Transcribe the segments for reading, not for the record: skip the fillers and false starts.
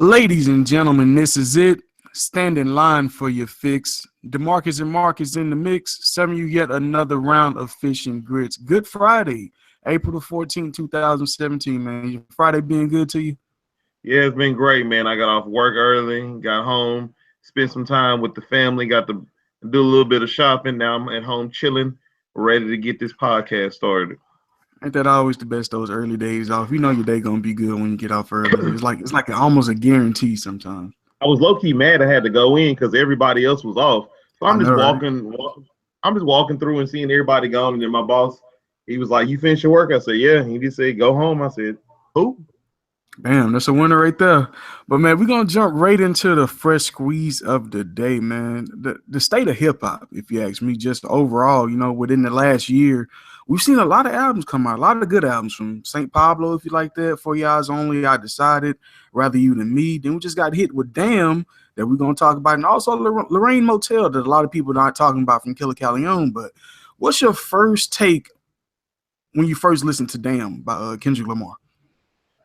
Ladies and gentlemen, this is it. Stand in line for your fix. DeMarcus and Marcus in the mix, serving you yet another round of fish and grits. Good Friday, April the 14th, 2017, man. Your Friday being good to you? Yeah, it's been great, man. I got off work early, got home, spent some time with the family, got to do a little bit of shopping. Now I'm at home chilling, ready to get this podcast started. Ain't that always the best, those early days off? You know your day gonna be good when you get off early. It's like almost a guarantee sometimes. I was low key mad I had to go in because everybody else was off. So I I'm know, just right? I'm just walking through and seeing everybody gone. And then my boss, he was like, "You finished your work?" I said, "Yeah." He just said, "Go home." I said, "Who?" Damn, that's a winner right there. But man, we're gonna jump right into the fresh squeeze of the day, man. The state of hip hop, if you ask me, just overall, within the last year, we've seen a lot of albums come out, a lot of good albums from St. Pablo, if you like that, For Your Eyes Only, I Decided, Rather You Than Me. Then we just got hit with Damn that we're gonna talk about, and also Lorraine Motel that a lot of people not talking about from Killer Callejon. But what's your first take when you first listened to Damn by Kendrick Lamar?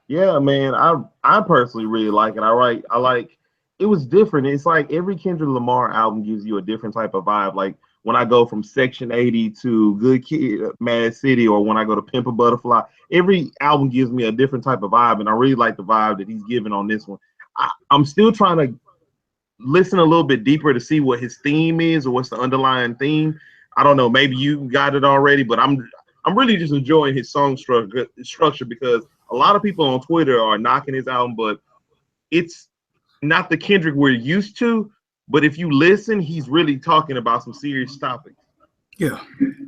Yeah, man. I personally really like it. I like it was different. It's like every Kendrick Lamar album gives you a different type of vibe. Like when I go from Section 80 to Good Kid, Mad City, or when I go to Pimp a Butterfly, every album gives me a different type of vibe, and I really like the vibe that he's giving on this one. I'm still trying to listen a little bit deeper to see what his theme is or what's the underlying theme. I don't know. Maybe you got it already, but I'm really just enjoying his song structure because a lot of people on Twitter are knocking his album, but it's not the Kendrick we're used to. But if you listen, he's really talking about some serious topics. Yeah.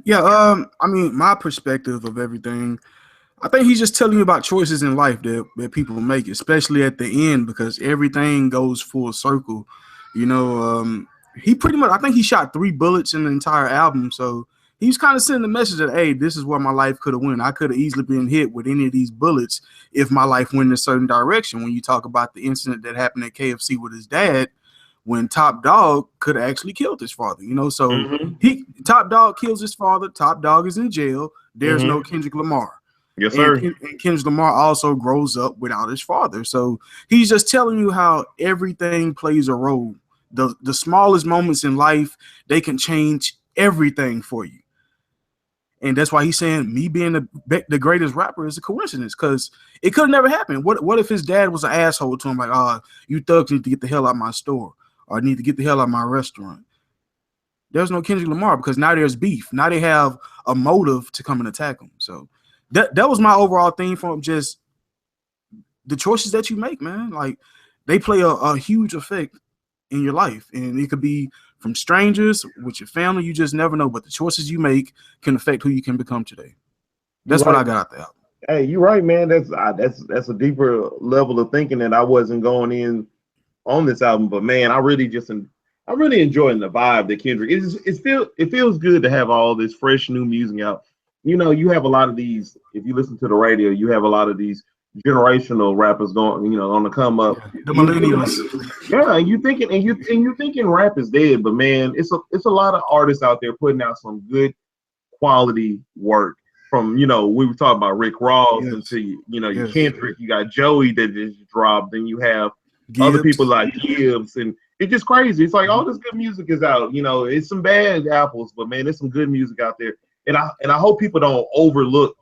Yeah. I mean, my perspective of everything, I think he's just telling you about choices in life that people make, especially at the end, because everything goes full circle. You know, he pretty much, I think he shot 3 bullets in the entire album. So he's kind of sending the message that, hey, this is where my life could have went. I could have easily been hit with any of these bullets if my life went in a certain direction. When you talk about the incident that happened at KFC with his dad, when Top Dog could have actually killed his father, so Mm-hmm. he Top Dog kills his father. Top Dog is in jail. There's no Mm-hmm. Kendrick Lamar. Yes, And, sir. and Kendrick Lamar also grows up without his father. So he's just telling you how everything plays a role. The smallest moments in life, they can change everything for you. And that's why he's saying me being the greatest rapper is a coincidence because it could have never happened. What if his dad was an asshole to him, like, you thugs need to get the hell out of my store or need to get the hell out of my restaurant? There's no Kendrick Lamar because now there's beef. Now they have a motive to come and attack him. So that was my overall theme from just the choices that you make, man. Like they play a huge effect in your life, and it could be from strangers with your family. You just never know, but the choices you make can affect who you can become today. You're That's what right. I got out there. Hey, you're right, man. That's a deeper level of thinking that I wasn't going in on this album. But man, I'm really enjoying the vibe that Kendrick. It feels good to have all this fresh new music out. You know, you have a lot of these. If you listen to the radio, you have a lot of these generational rappers going, on the come up. Yeah, the You, millennials. yeah, and you thinking rap is dead, but man, it's a lot of artists out there putting out some good quality work. From we were talking about Rick Ross Yes, into your yes. Kendrick, you got Joey that just dropped, then you have other people Gibbs. like Gibbs, and it's just crazy. It's like all Mhm. this good music is out. It's some bad apples, but man, there's some good music out there, and I hope people don't overlook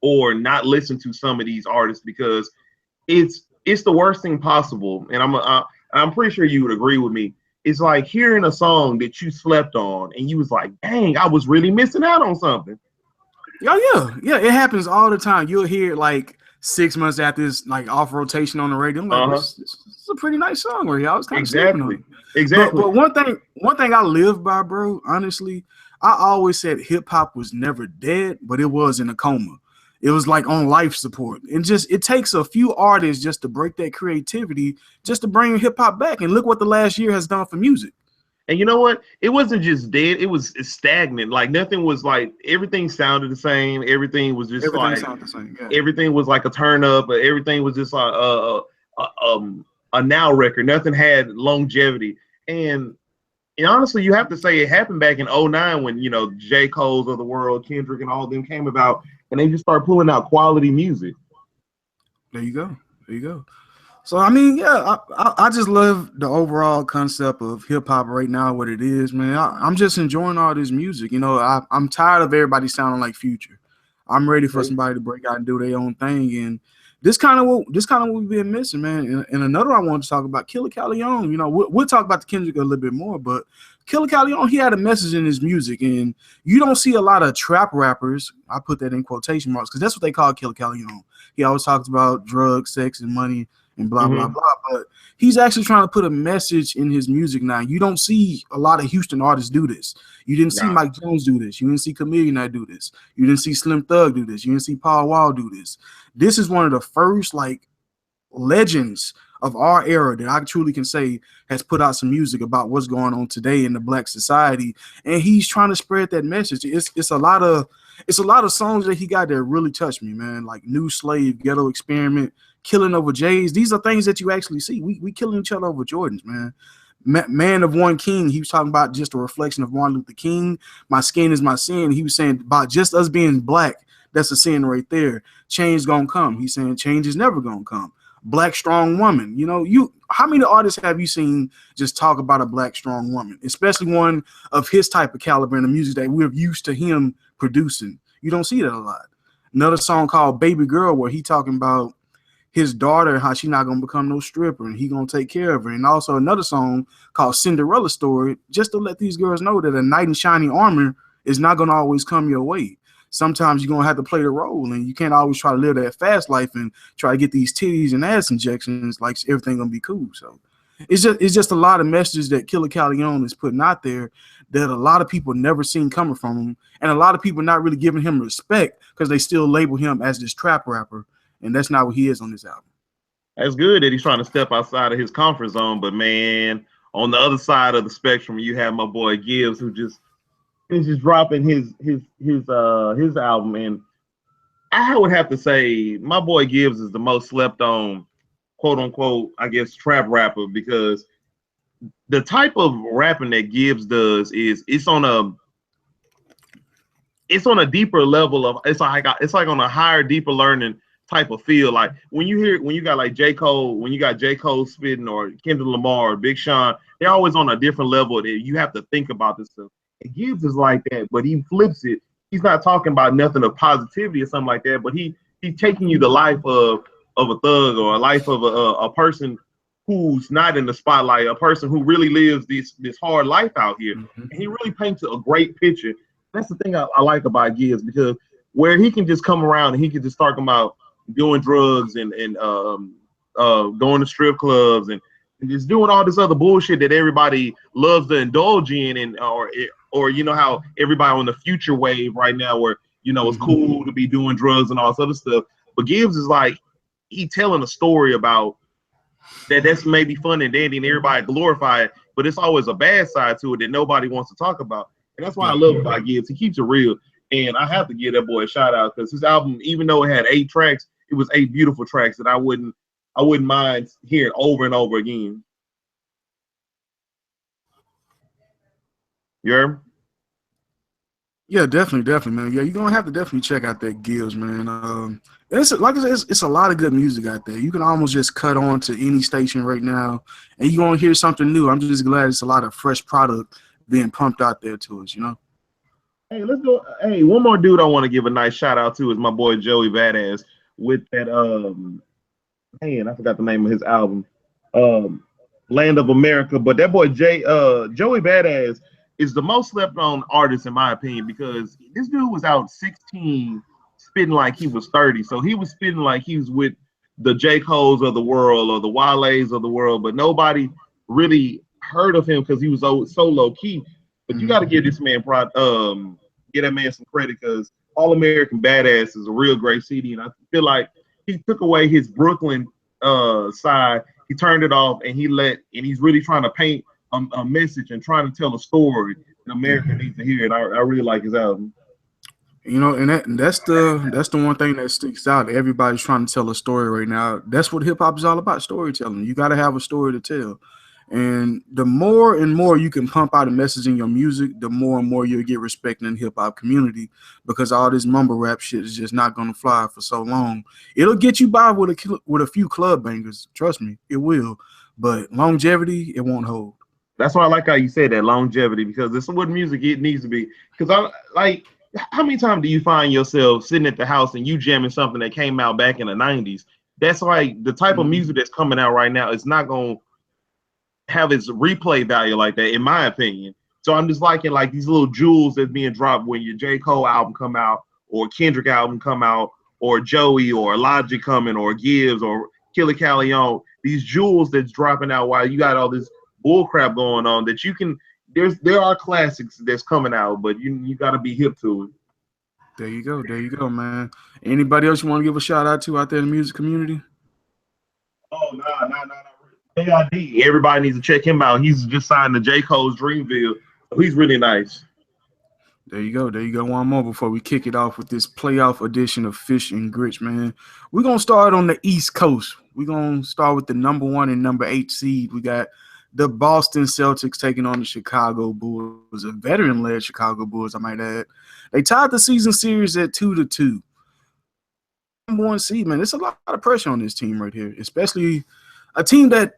or not listen to some of these artists because it's the worst thing possible. And I'm pretty sure you would agree with me. It's like hearing a song that you slept on, and you was like, "Dang, I was really missing out on something." Oh yeah, yeah. It happens all the time. You'll hear it like 6 months after it's like off rotation on the radio. I'm like, Uh huh. this is a pretty nice song right here. I was kind of sleeping on Exactly. it. But Exactly. but one thing I live by, bro. Honestly, I always said hip hop was never dead, but it was in a coma. It was like on life support. And just it takes a few artists just to break that creativity, just to bring hip hop back. And look what the last year has done for music. And you know what? It wasn't just dead. It was stagnant. Like nothing was like everything sounded the same. Everything was just Everything like sounds the same. Yeah. everything was like a turn up. But everything was just like a now record. Nothing had longevity. And and honestly, you have to say it happened back in '09 when J. Cole's of the world, Kendrick, and all of them came about, and they just started pulling out quality music. There you go. There you go. So I mean, yeah, I just love the overall concept of hip hop right now, what it is, man. I'm just enjoying all this music. You know, I'm tired of everybody sounding like Future. I'm ready for Okay. somebody to break out and do their own thing, and this kind of what we've been missing, man. And another I want to talk about, Killer Calion. You know, we'll talk about the Kendrick a little bit more, but Killer Calion, he had a message in his music, and you don't see a lot of trap rappers. I put that in quotation marks because that's what they call Killer Calion. He always talks about drugs, sex, and money and blah blah Hmm. blah. But he's actually trying to put a message in his music now. You don't see a lot of Houston artists do this. You didn't see Nah, Mike Jones do this. You didn't see Chameleon do this. You didn't see Slim Thug do this. You didn't see Paul Wall do this. This is one of the first like legends of our era that I truly can say has put out some music about what's going on today in the black society, and he's trying to spread that message. It's a lot of songs that he got that really touched me, man. Like New Slave, Ghetto Experiment, Killing Over Jays. These are things that you actually see. We killing each other over Jordans, man. Man of One King, he was talking about just a reflection of Martin Luther King. My skin is my sin. He was saying about just us being black. That's a sin right there. Change gonna come. He's saying change is never gonna come. Black strong woman. You know, you how many artists have you seen just talk about a black strong woman, especially one of his type of caliber in the music that we're used to him producing? You don't see that a lot. Another song called Baby Girl, where he talking about his daughter, how she not gonna become no stripper and he gonna take care of her. And also another song called Cinderella Story, just to let these girls know that a knight in shining armor is not gonna always come your way. Sometimes you're gonna have to play the role, and you can't always try to live that fast life and try to get these titties and ass injections like everything gonna be cool. So it's just a lot of messages that Killer Calion is putting out there that a lot of people never seen coming from him, and a lot of people not really giving him respect because they still label him as this trap rapper, and that's not what he is on this album. that's good that he's trying to step outside of his comfort zone. But man, on the other side of the spectrum, you have my boy Gibbs, who just is just dropping his album. And I would have to say my boy Gibbs is the most slept on, quote unquote, I guess, trap rapper, because the type of rapping that Gibbs does is it's on a deeper level of it's like on a higher, deeper learning type of feel. Like when you got like J. Cole, when you got J. Cole spitting, or Kendrick Lamar or Big Sean, they're always on a different level that you have to think about this stuff. And Gibbs is like that, but he flips it. He's not talking about nothing of positivity or something like that, but he's taking you the life of a thug, or a life of a person who's not in the spotlight, a person who really lives this hard life out here. Mhm. And he really paints a great picture. That's the thing I like about Gibbs, because where he can just come around and he can just talk about doing drugs and going to strip clubs and just doing all this other bullshit that everybody loves to indulge in, and or you know how everybody on the future wave right now, where it's Mhm. cool to be doing drugs and all this other stuff. But Gibbs is like, he telling a story about that's maybe fun and dandy and everybody glorify it, but it's always a bad side to it that nobody wants to talk about. And that's why I Yeah. love about Gibbs. He keeps it real. And I have to give that boy a shout out, because his album, even though it had 8 tracks, it was 8 beautiful tracks that I wouldn't mind hearing over and over again. You heard me? Yeah, definitely, man. Yeah, you're gonna have to definitely check out that Gibbs, man. It's like I said, it's a lot of good music out there. You can almost just cut on to any station right now, and you're gonna hear something new. I'm just glad it's a lot of fresh product being pumped out there to us. You know. Hey, let's go. Hey, one more dude I want to give a nice shout out to is my boy Joey Badass, with that man, I forgot the name of his album, um, Land of America. But that boy Joey Badass is the most slept on artist in my opinion, because this dude was out 16 spitting like he was 30. So he was spitting like he was with the J. Cole's of the world or the Wale's of the world, but nobody really heard of him because he was so low key. But you got to Mhm. give this man get that man some credit, because All American Badass is a real great CD, and I feel like he took away his Brooklyn side. He turned it off, and he's really trying to paint a message and trying to tell a story that America needs to hear. And I really like his album. You know, and that's the one thing that sticks out. Everybody's trying to tell a story right now. That's what hip hop is all about, storytelling. You got to have a story to tell. And the more and more you can pump out a message in your music, the more and more you'll get respect in the hip hop community, because all this mumble rap shit is just not gonna fly for so long. It'll get you by with a few club bangers, trust me, it will. But longevity, it won't hold. That's why I like how you said that longevity, because this is what music it needs to be. Because I like, how many times do you find yourself sitting at the house and you jamming something that came out back in the 90s? That's like the type of music that's coming out right now is not gonna have its replay value like that, in my opinion. So I'm just liking like these little jewels that's being dropped when your J. Cole album come out, or Kendrick album come out, or Joey, or Logic coming, or Gibbs, or Killer Calion. These jewels that's dropping out while you got all this bull crap going on that you can. There are classics that's coming out, but you got to be hip to it. There you go, man. Anybody else you want to give a shout out to out there in the music community? Oh, no. AID. Everybody needs to check him out. He's just signed to J. Cole's Dreamville. He's really nice. There you go. One more before we kick it off with this playoff edition of Fish and Grits, man. We're going to start on the East Coast. We're going to start with the number 1 and number 8 seed. We got the Boston Celtics taking on the Chicago Bulls, a veteran-led Chicago Bulls, I might add. They tied the season series at 2-2. Number 1 seed, man. There's a lot of pressure on this team right here, especially a team that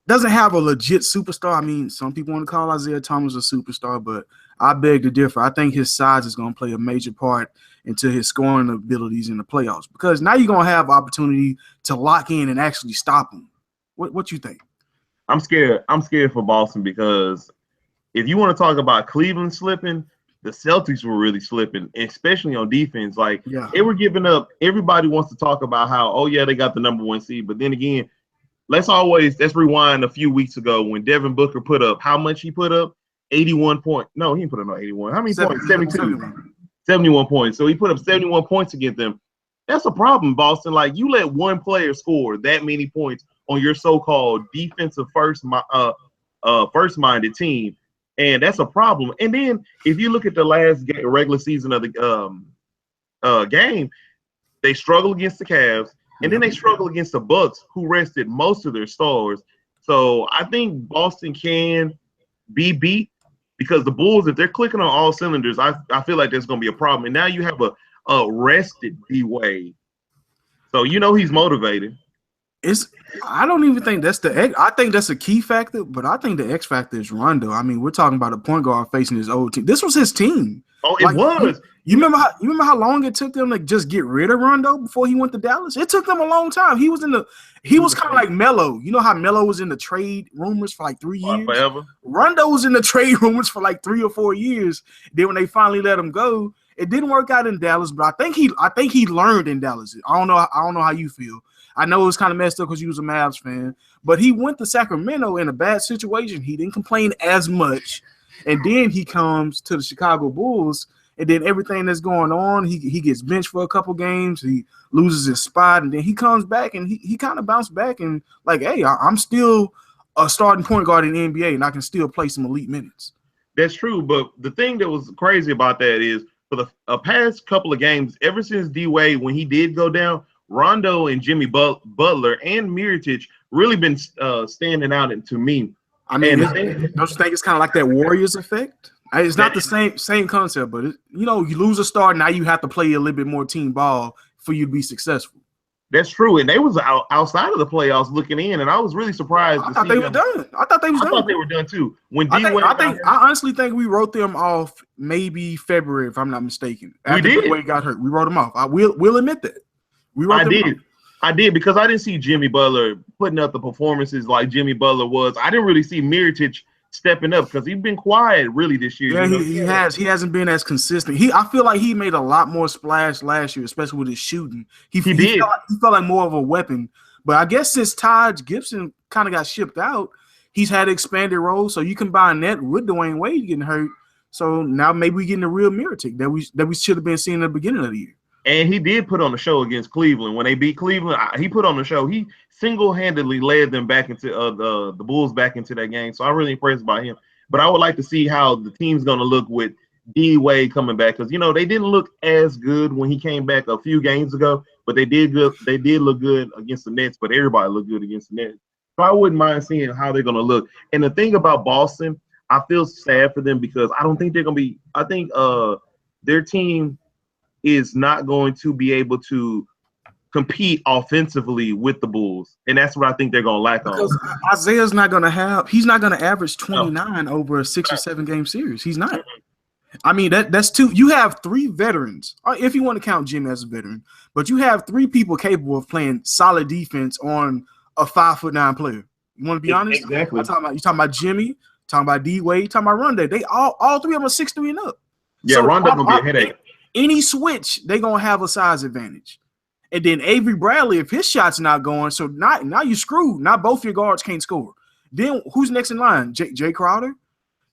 doesn't have a legit superstar. I mean, some people want to call Isaiah Thomas a superstar, but I beg to differ. I think his size is going to play a major part into his scoring abilities in the playoffs, because now you're going to have opportunity to lock in and actually stop him. What you think? I'm scared. I'm scared for Boston, because if you want to talk about Cleveland slipping, the Celtics were really slipping, especially on defense. Like, they were giving up. Everybody wants to talk about how, oh yeah, they got the number 1 seed, but then again, let's rewind a few weeks ago when Devin Booker put up how much he put up? 81 points. No, he didn't put up no 81. How many points? 72. 71 points. So he put up 71 points against them. That's a problem, Boston. Like, you let one player score that many points on your so-called defensive first-minded team, and that's a problem. And then if you look at the last regular season of the game, they struggle against the Cavs. And then they struggle against the Bucks, who rested most of their stars. So I think Boston can be beat, because the Bulls, if they're clicking on all cylinders, I feel like there's going to be a problem. And now you have a rested D-Wade. So he's motivated. I don't even think that's I think that's a key factor, but I think the X factor is Rondo. I mean, we're talking about a point guard facing his old team. This was his team. Oh, it was. You remember how long it took them to just get rid of Rondo before he went to Dallas? It took them a long time. He was kind of like Melo. You know how Melo was in the trade rumors for like 3 years? Forever. Rondo was in the trade rumors for like 3 or 4 years. Then when they finally let him go, it didn't work out in Dallas, but I think he learned in Dallas. I don't know how you feel. I know it was kind of messed up because you was a Mavs fan, but he went to Sacramento in a bad situation. He didn't complain as much, and then he comes to the Chicago Bulls, and then everything that's going on, he gets benched for a couple games, he loses his spot, and then he comes back and he kind of bounced back and like, hey, I'm still a starting point guard in the NBA, and I can still play some elite minutes. That's true, but the thing that was crazy about that is for the past couple of games, ever since D-Wade, when he did go down, Rondo and Jimmy Butler and Mirotic really been standing out to me. I mean, don't you think it's kind of like that Warriors effect? It's not the same concept, but you lose a star, now you have to play a little bit more team ball for you to be successful. That's true, and they was outside of the playoffs looking in, and I was really surprised. I thought they were done. I thought they were done too. When I honestly think we wrote them off maybe February, if I'm not mistaken. After D-Wade got hurt, we wrote them off. We'll admit that. I did because I didn't see Jimmy Butler putting up the performances like Jimmy Butler was. I didn't really see Mirotic stepping up because he's been quiet really this year. Yeah, he hasn't been as consistent. I feel like he made a lot more splash last year, especially with his shooting. He felt like more of a weapon. But I guess since Taj Gibson kind of got shipped out, he's had an expanded role. So you combine that with Dwayne Wade getting hurt. So now maybe we're getting the real Mirotic that we should have been seeing at the beginning of the year. And he did put on a show against Cleveland. When they beat Cleveland, he put on a show. He single-handedly led them back into the Bulls back into that game. So I'm really impressed by him. But I would like to see how the team's going to look with D-Wade coming back, because they didn't look as good when he came back a few games ago, but they did look good against the Nets. But everybody looked good against the Nets. So I wouldn't mind seeing how they're going to look. And the thing about Boston, I feel sad for them because I don't think they're going to be. I think their team is not going to be able to compete offensively with the Bulls, and that's what I think they're going to lack on. Because Isaiah's not going to have. He's not going to average No. 29 over a 6 or 7 game series. He's not. I mean, that's two. You have 3 veterans, if you want to count Jimmy as a veteran, but you have 3 people capable of playing solid defense on a 5'9" player. You want to be honest? Exactly. You're talking about Jimmy, talking about D Wade, talking about Rondé. They all 3 of them are 6'3" and up. Yeah, so Rondé gonna be a headache. Any switch, they gonna have a size advantage. And then Avery Bradley, if his shot's not going, so now you screwed. Now both your guards can't score. Then who's next in line? Jay Crowder?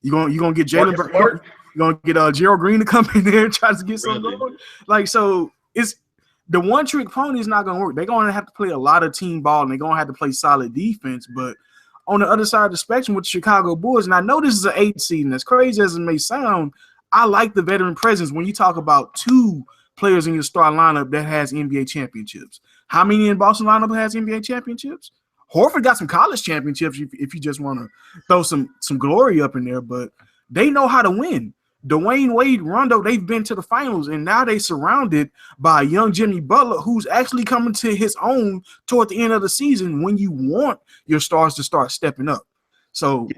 You gonna get Jalen Burke? You gonna get Gerald Green to come in there and try to get something going? Like, so it's the one trick pony is not gonna work. They're gonna have to play a lot of team ball and they're gonna have to play solid defense. But on the other side of the spectrum with the Chicago Bulls, and I know this is an 8 seed, and as crazy as it may sound, I like the veteran presence when you talk about 2 players in your starting lineup that has NBA championships. How many in Boston lineup has NBA championships? Horford got some college championships if you just want to throw some glory up in there, but they know how to win. Dwayne Wade, Rondo, they've been to the finals, and now they're surrounded by young Jimmy Butler, who's actually coming to his own toward the end of the season when you want your stars to start stepping up. So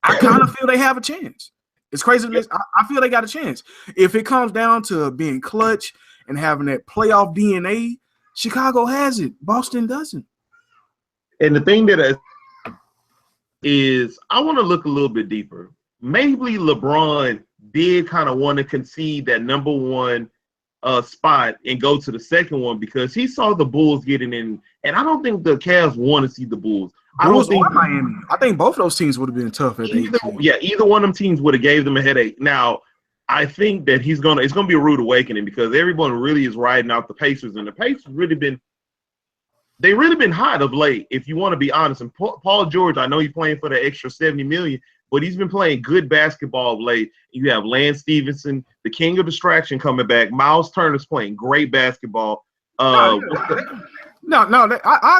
I kind of feel they have a chance. It's crazy. I feel they got a chance. If it comes down to being clutch and having that playoff DNA, Chicago has it. Boston doesn't. And the thing that is, I want to look a little bit deeper. Maybe LeBron did kind of want to concede that number 1 spot and go to the second one because he saw the Bulls getting in. And I don't think the Cavs want to see the Bulls. Bulls or Miami. I think both of those teams would have been tough at either one of them teams would have gave them a headache. Now, I think that it's gonna be a rude awakening because everyone really is riding out the Pacers, and the Pacers really been hot of late, if you want to be honest. And Paul George, I know he's playing for the extra $70 million, but he's been playing good basketball of late. You have Lance Stevenson, the king of distraction, coming back. Miles Turner's playing great basketball. I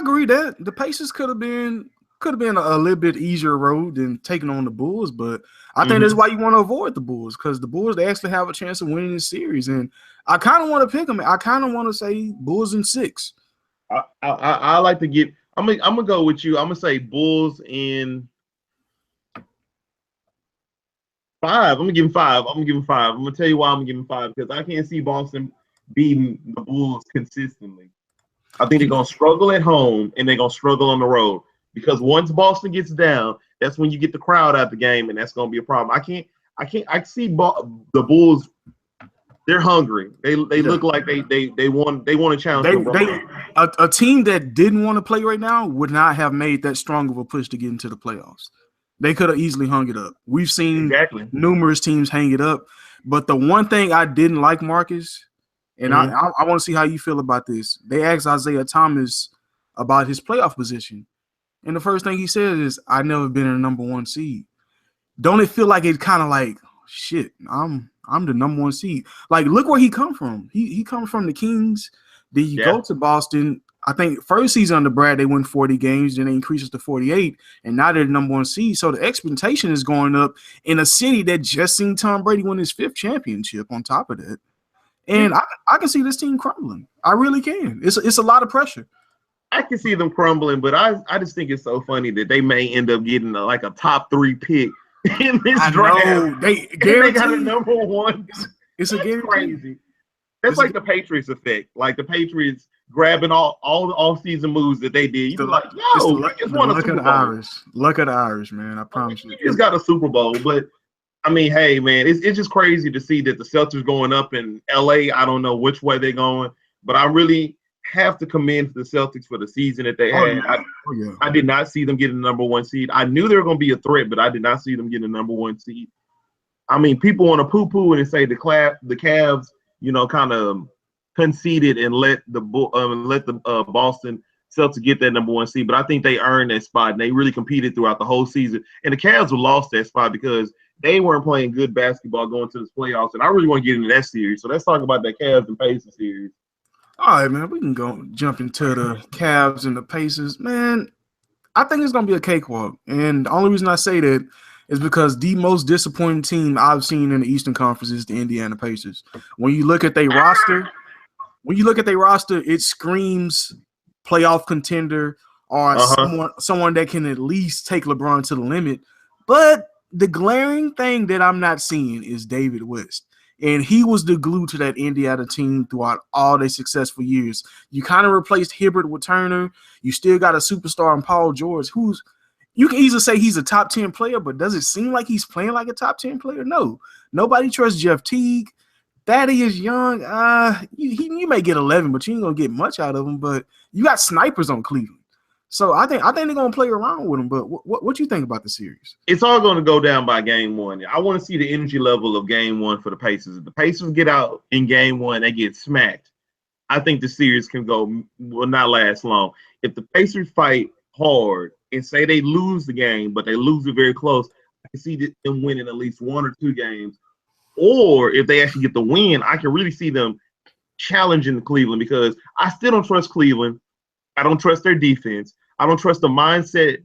agree that the Pacers could have been a little bit easier road than taking on the Bulls, but I think that's why you want to avoid the Bulls, because the Bulls, they actually have a chance of winning this series, and I kind of want to pick them. I kind of want to say Bulls in 6. I like to get. I'm gonna go with you. I'm gonna say Bulls in 5. I'm gonna give them 5. I'm gonna tell you why I'm gonna give them 5, because I can't see Boston beating the Bulls consistently. I think they're gonna struggle at home and they're gonna struggle on the road, because once Boston gets down, that's when you get the crowd out the game, and that's gonna be a problem. I see the Bulls. They're hungry. They look like they want to challenge. A team that didn't want to play right now would not have made that strong of a push to get into the playoffs. They could have easily hung it up. We've seen numerous teams hang it up. But the one thing I didn't like, Marcus, and I want to see how you feel about this. They asked Isaiah Thomas about his playoff position. And the first thing he said is, I've never been in a number 1 seed. Don't it feel like it's kind of like, shit, I'm the number 1 seed. Like, look where he come from. He comes from the Kings. Then you go to Boston. I think first season under Brad, they win 40 games. Then they increases to 48. And now they're the number 1 seed. So the expectation is going up in a city that just seen Tom Brady win his 5th championship on top of that. And I can see this team crumbling. I really can. It's a lot of pressure. I can see them crumbling, but I just think it's so funny that they may end up getting a top 3 pick in this draft. They got a number 1. It's a crazy. That's like the Patriots effect. Like the Patriots grabbing all the off-season moves that they did. You're like, yo, you just won a Super Bowl. Luck of the Irish, man. I promise you. You just got a Super Bowl. But, I mean, hey, man, it's just crazy to see that the Celtics going up in L.A. I don't know which way they're going, but I really have to commend the Celtics for the season that they had. I did not see them getting the number 1 seed. I knew they were going to be a threat, but I did not see them getting the number 1 seed. I mean, people want to poo-poo and say the Cavs, kind of conceded and let the Boston Celtics get that number 1 seed, but I think they earned that spot, and they really competed throughout the whole season. And the Cavs lost that spot because they weren't playing good basketball going to this playoffs, and I really want to get into that series. So let's talk about that Cavs and Pacers series. All right, man, we can jump into the Cavs and the Pacers. Man, I think it's gonna be a cakewalk, and the only reason I say that is because the most disappointing team I've seen in the Eastern Conference is the Indiana Pacers. When you look at their roster, it screams playoff contender or someone that can at least take LeBron to the limit. But the glaring thing that I'm not seeing is David West. And he was the glue to that Indiana team throughout all their successful years. You kind of replaced Hibbert with Turner. You still got a superstar in Paul George, who's you can easily say he's a top 10 player, but does it seem like he's playing like a top 10 player? No. Nobody trusts Jeff Teague. Thaddeus Young, you may get 11, but you ain't gonna get much out of him. But you got snipers on Cleveland. So I think they're gonna play around with him. But what you think about the series? It's all gonna go down by game one. I want to see the energy level of game one for the Pacers. If the Pacers get out in game one, they get smacked. I think the series will not last long. If the Pacers fight hard and say they lose the game, but they lose it very close, I can see them winning at least 1 or 2 games. Or if they actually get the win, I can really see them challenging Cleveland, because I still don't trust Cleveland. I don't trust their defense. I don't trust the mindset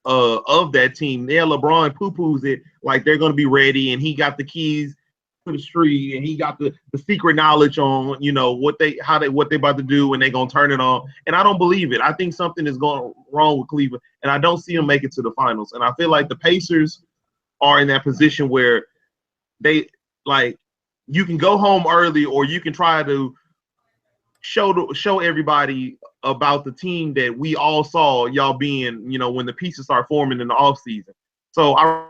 of that team. Yeah, LeBron poo-poos it like they're going to be ready, and he got the keys to the street, and he got the secret knowledge on, what they about to do, and they're going to turn it on. And I don't believe it. I think something is going wrong with Cleveland, and I don't see them make it to the finals. And I feel like the Pacers are in that position where they – like, you can go home early, or you can try to show everybody about the team that we all saw y'all being, when the pieces start forming in the offseason. So I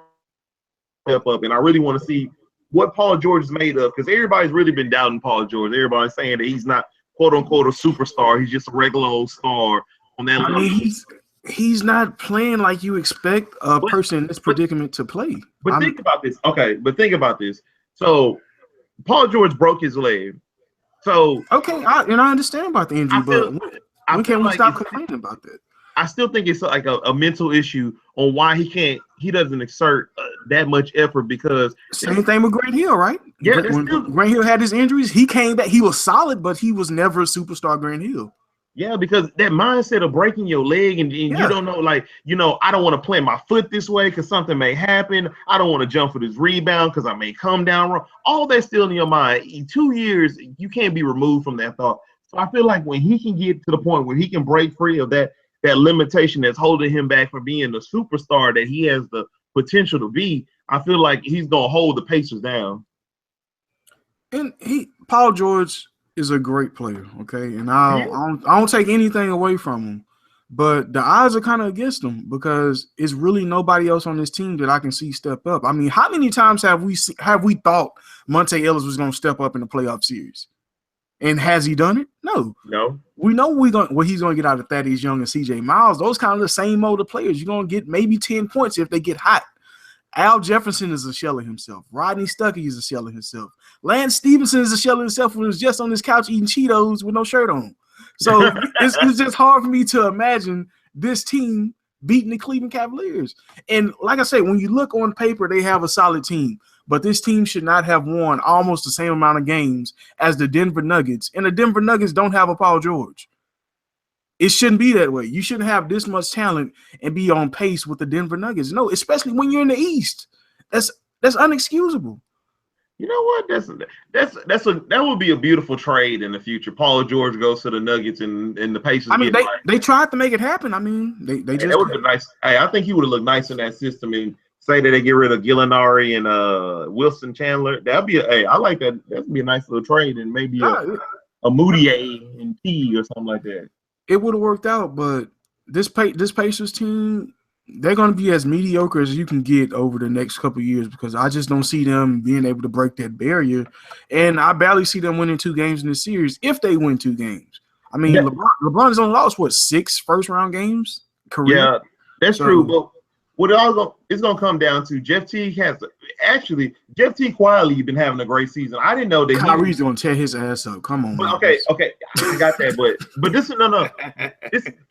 step up, and I really want to see what Paul George is made of, because everybody's really been doubting Paul George. Everybody's saying that he's not, quote unquote, a superstar. He's just a regular old star on that level. He's not playing like you expect a person in this predicament to play. But think about this. Okay, but think about this. So Paul George broke his leg. So okay, I understand about the injury, but when can we stop complaining about that? I still think it's like a mental issue on why he doesn't exert that much effort, because same thing with Grant Hill, right? Yeah, when Grant Hill had his injuries, he came back. He was solid, but he was never a superstar Grant Hill. Yeah, because that mindset of breaking your leg and you don't know, I don't want to plant my foot this way because something may happen. I don't want to jump for this rebound because I may come down wrong. All that's still in your mind. In 2 years, you can't be removed from that thought. So I feel like when he can get to the point where he can break free of that limitation that's holding him back from being the superstar that he has the potential to be, I feel like he's going to hold the Pacers down. And Paul George is a great player, okay? And I don't take anything away from him, but the odds are kind of against him because it's really nobody else on this team that I can see step up. I mean, how many times have we thought Monte Ellis was going to step up in the playoff series? And has he done it? No. We know what he's going to get out of Thaddeus Young and CJ Miles. Those kind of the same mold of players. You're going to get maybe 10 points if they get hot. Al Jefferson is a shell of himself. Rodney Stuckey is a shell of himself. Lance Stevenson is a shell of himself when he was just on his couch eating Cheetos with no shirt on. So it's just hard for me to imagine this team beating the Cleveland Cavaliers. And like I say, when you look on paper, they have a solid team. But this team should not have won almost the same amount of games as the Denver Nuggets. And the Denver Nuggets don't have a Paul George. It shouldn't be that way. You shouldn't have this much talent and be on pace with the Denver Nuggets. No, especially when you're in the East. That's unexcusable. You know what? That would be a beautiful trade in the future. Paul George goes to the Nuggets and the Pacers. I mean, they tried to make it happen. I mean, they just. That would be nice. Hey, I think he would have looked nice in that system. And say that they get rid of Gallinari and Wilson Chandler. That'd be I like that. That'd be a nice little trade, and maybe a Moutier and T or something like that. It would have worked out, but this Pacers team, they're going to be as mediocre as you can get over the next couple of years because I just don't see them being able to break that barrier. And I barely see them winning 2 games in this series if they win 2 games. I mean, yeah. LeBron's only lost, 6 first-round games? Career? Yeah, that's true. But what it's going to come down to, Jeff Teague Jeff Teague quietly been having a great season. I didn't know that Kyrie's going to tear his ass up. Come on, man. Okay, I got that. But this is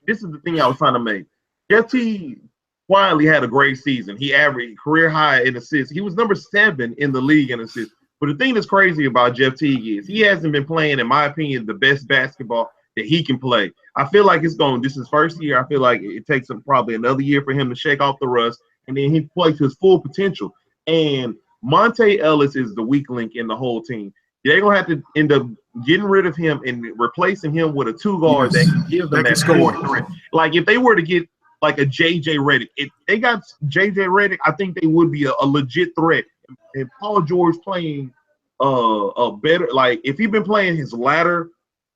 this is the thing I was trying to make. Jeff Teague quietly had a great season. He averaged career high in assists. He was number 7 in the league in assists. But the thing that's crazy about Jeff Teague is he hasn't been playing, in my opinion, the best basketball that he can play. I feel like this is first year. I feel like it takes him probably another year for him to shake off the rust, and then he plays to his full potential. And Monte Ellis is the weak link in the whole team. They're gonna have to end up getting rid of him and replacing him with a two guard that can give them that score threat. Like if they were to get like a JJ Redick, if they got JJ Redick, I think they would be a legit threat. And Paul George playing a better, like if he'd been playing his latter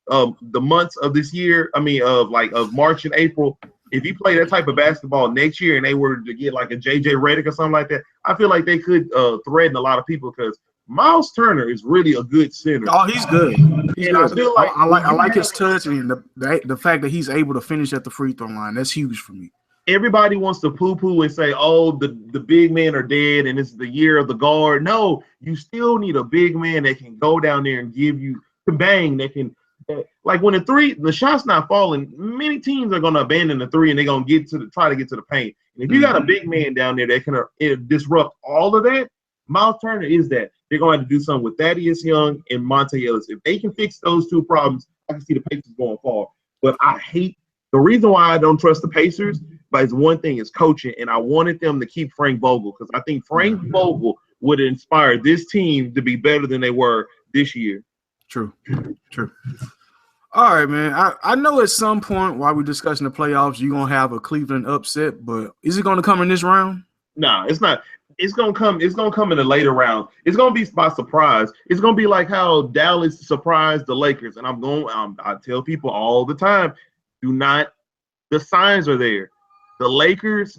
the months of this year, of March and April, if he played that type of basketball next year and they were to get like a JJ Redick or something like that, I feel like they could threaten a lot of people because Miles Turner is really a good center. Oh, he's good. He's good. I feel like I like his touch and the fact that he's able to finish at the free throw line. That's huge for me. Everybody wants to poo-poo and say, oh, the big men are dead and it's the year of the guard. No, you still need a big man that can go down there and give you the bang, that can like when the shot's not falling, many teams are gonna abandon the three and they're gonna try to get to the paint. And if you got a big man down there that can disrupt all of that, Miles Turner is that. They're going to have to do something with Thaddeus Young and Monte Ellis. If they can fix those two problems, I can see the Pacers going far. But the reason why I don't trust the Pacers, but it's one thing is coaching, and I wanted them to keep Frank Vogel because I think Frank Vogel would inspire this team to be better than they were this year. True. All right, man. I know at some point while we're discussing the playoffs, you're going to have a Cleveland upset, but is it going to come in this round? No, it's not. It's gonna come in the later round. It's gonna be by surprise. It's gonna be like how Dallas surprised the Lakers. And I tell people all the time, the signs are there. The Lakers,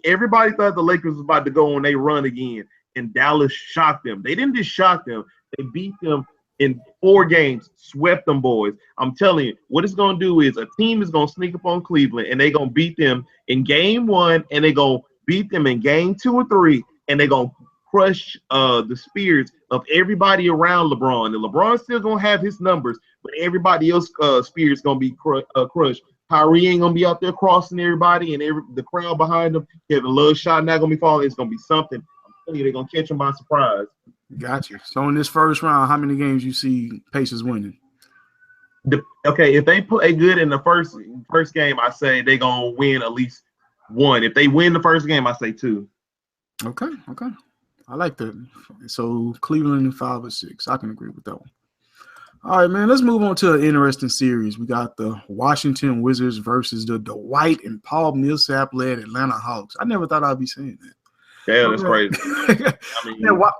everybody thought the Lakers was about to go on a run again, and Dallas shocked them. They didn't just shock them, they beat them in 4 games, swept them boys. I'm telling you, what it's gonna do is a team is gonna sneak up on Cleveland and they're gonna beat them in game 1 and they're gonna beat them in game 2 or 3, and they're going to crush the spears of everybody around LeBron. And LeBron's still going to have his numbers, but everybody else spears going to be crushed. Kyrie ain't going to be out there crossing everybody, and the crowd behind him. Kevin Love's shot not going to be falling. It's going to be something. I'm telling you, they're going to catch him by surprise. Got you. So in this first round, how many games you see Pacers winning? Okay, if they play good in the first game, I say they're going to win at least 1. If they win the first game, I say 2. Okay. I like that. So Cleveland 5 or 6. I can agree with that one. All right, man. Let's move on to an interesting series. We got the Washington Wizards versus the Dwight and Paul Millsap-led Atlanta Hawks. I never thought I'd be saying that. Yeah, that's crazy.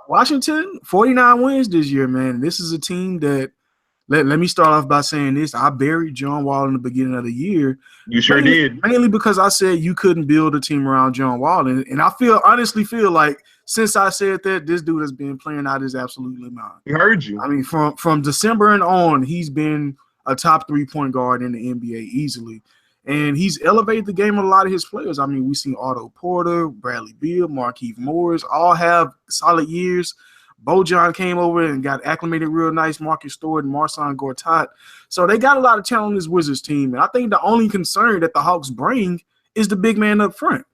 Washington 49 wins this year, man. This is a team that. Let me start off by saying this. I buried John Wall in the beginning of the year. You sure did. Mainly because I said you couldn't build a team around John Wall. And I honestly feel like since I said that, this dude has been playing out his absolutely mind. He heard you. I mean, from December and on, he's been a top 3-point guard in the NBA easily. And he's elevated the game of a lot of his players. I mean, we've seen Otto Porter, Bradley Beal, Markieff Morris all have solid years. Bojan came over and got acclimated real nice. Marcus Stewart and Marcin Gortat. So they got a lot of talent on this Wizards team. And I think the only concern that the Hawks bring is the big man up front.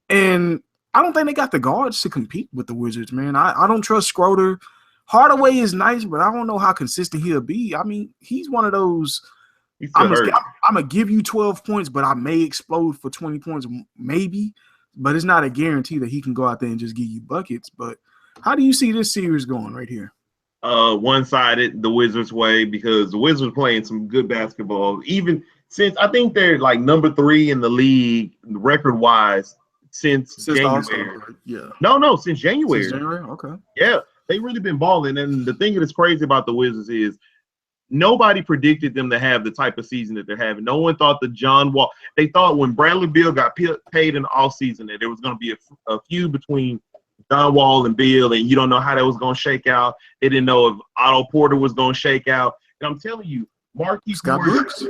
And I don't think they got the guards to compete with the Wizards, man. I don't trust Schroeder. Hardaway is nice, but I don't know how consistent he'll be. I mean, he's one of those I'm going to give you 12 points, but I may explode for 20 points, maybe. But it's not a guarantee that he can go out there and just give you buckets. But how do you see this series going right here? One-sided, the Wizards' way, because the Wizards playing some good basketball. Even since I think they're like number 3 in the league record-wise since January. Yeah. No, since January. Since January? Okay. Yeah, they really been balling. And the thing that's crazy about the Wizards is nobody predicted them to have the type of season that they're having. No one thought the John Wall. They thought when Bradley Beal got paid in the offseason that there was going to be a feud between John Wall and Beal, and you don't know how that was going to shake out. They didn't know if Otto Porter was going to shake out. And I'm telling you, Scott Brooks.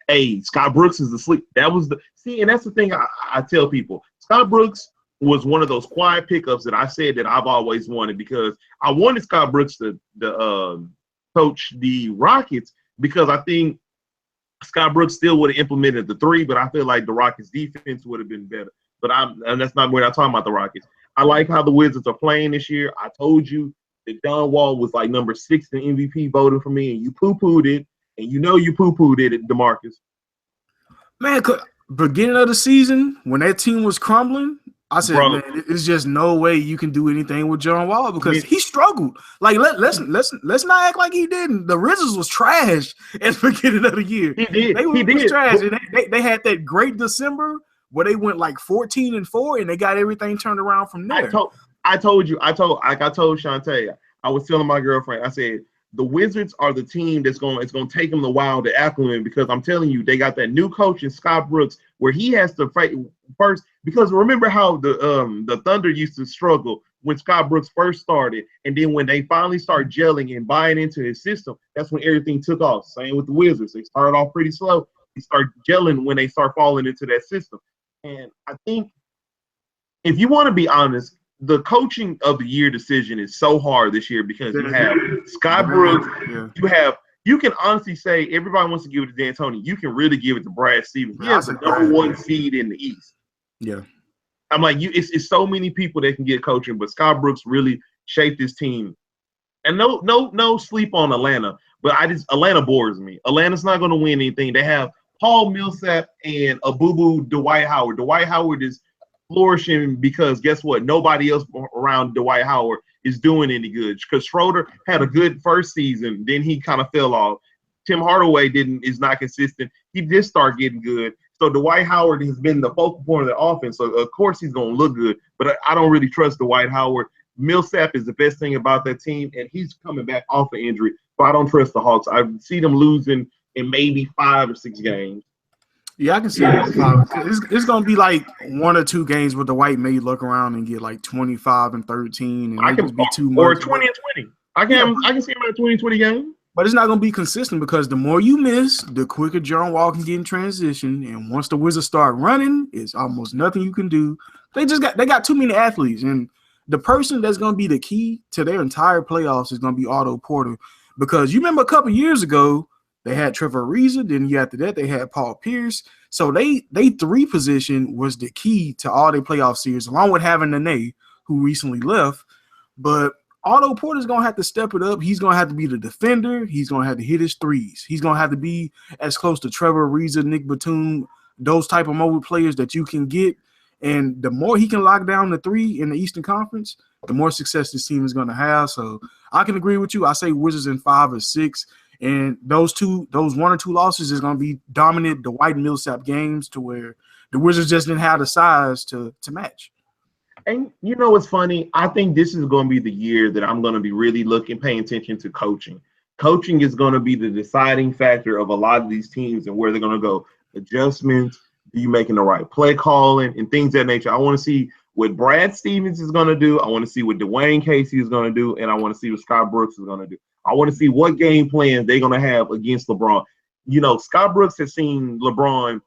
Hey, Scott Brooks is the sleep. That was and that's the thing I tell people. Scott Brooks was one of those quiet pickups that I said that I've always wanted, because I wanted Scott Brooks to coach the Rockets, because I think Scott Brooks still would have implemented the 3, but I feel like the Rockets defense would have been better. But that's not we're not talking about the Rockets. I like how the Wizards are playing this year. I told you that John Wall was like number 6 in MVP voting for me, and you poo-pooed it, and you know you poo-pooed it, DeMarcus. Man, beginning of the season when that team was crumbling, I said, Bro, man, it's just no way you can do anything with John Wall because he struggled. Like let's not act like he didn't. The Wizards was trash at the beginning of the year. he did. They He was did. trash, and they had that great December where they went like 14-4, and they got everything turned around from there. I told Shantae, I was telling my girlfriend, I said, the Wizards are the team it's going to take them a while to acclimate because I'm telling you, they got that new coach in Scott Brooks where he has to fight first. Because remember how the Thunder used to struggle when Scott Brooks first started, and then when they finally start gelling and buying into his system, that's when everything took off. Same with the Wizards. They started off pretty slow. They start gelling when they start falling into that system. And I think if you want to be honest, the coaching of the year decision is so hard this year because you have Scott Brooks, you can honestly say everybody wants to give it to D'Antoni. You can really give it to Brad Stevens. He has the number one seed in the East. Yeah. I'm like, it's so many people that can get coaching, but Scott Brooks really shaped this team. And no sleep on Atlanta, but Atlanta bores me. Atlanta's not going to win anything. They have Paul Millsap and a boo-boo Dwight Howard. Dwight Howard is flourishing because guess what? Nobody else around Dwight Howard is doing any good. Because Schroeder had a good first season, then he kind of fell off. Tim Hardaway is not consistent. He just started getting good. So Dwight Howard has been the focal point of the offense. So of course he's going to look good, but I don't really trust Dwight Howard. Millsap is the best thing about that team, and he's coming back off an injury. So I don't trust the Hawks. I see them losing in maybe 5 or 6 games. Yeah, I can see it. It's going to be like 1 or 2 games where the White may look around and get like 25 and 13. And I can be too much. Or 20 and 20. I can see him at a 20-20 game. But it's not going to be consistent because the more you miss, the quicker John Wall can get in transition. And once the Wizards start running, it's almost nothing you can do. They got too many athletes. And the person that's going to be the key to their entire playoffs is going to be Otto Porter. Because you remember a couple years ago, they had Trevor Ariza. Then after that, they had Paul Pierce. So they 3 position was the key to all their playoff series, along with having Nene, who recently left. But Otto Porter's going to have to step it up. He's going to have to be the defender. He's going to have to hit his threes. He's going to have to be as close to Trevor Ariza, Nick Batum, those type of mobile players that you can get. And the more he can lock down the 3 in the Eastern Conference, the more success this team is going to have. So I can agree with you. I say Wizards in 5 or 6. And those 1 or 2 losses is going to be dominant the White and Millsap games to where the Wizards just didn't have the size to match. And you know what's funny? I think this is going to be the year that I'm going to be really paying attention to coaching. Coaching is going to be the deciding factor of a lot of these teams and where they're going to go. Adjustments, are you making the right play calling, and things of that nature. I want to see what Brad Stevens is going to do. I want to see what Dwayne Casey is going to do, and I want to see what Scott Brooks is going to do. I want to see what game plan they're going to have against LeBron. You know, Scott Brooks has seen LeBron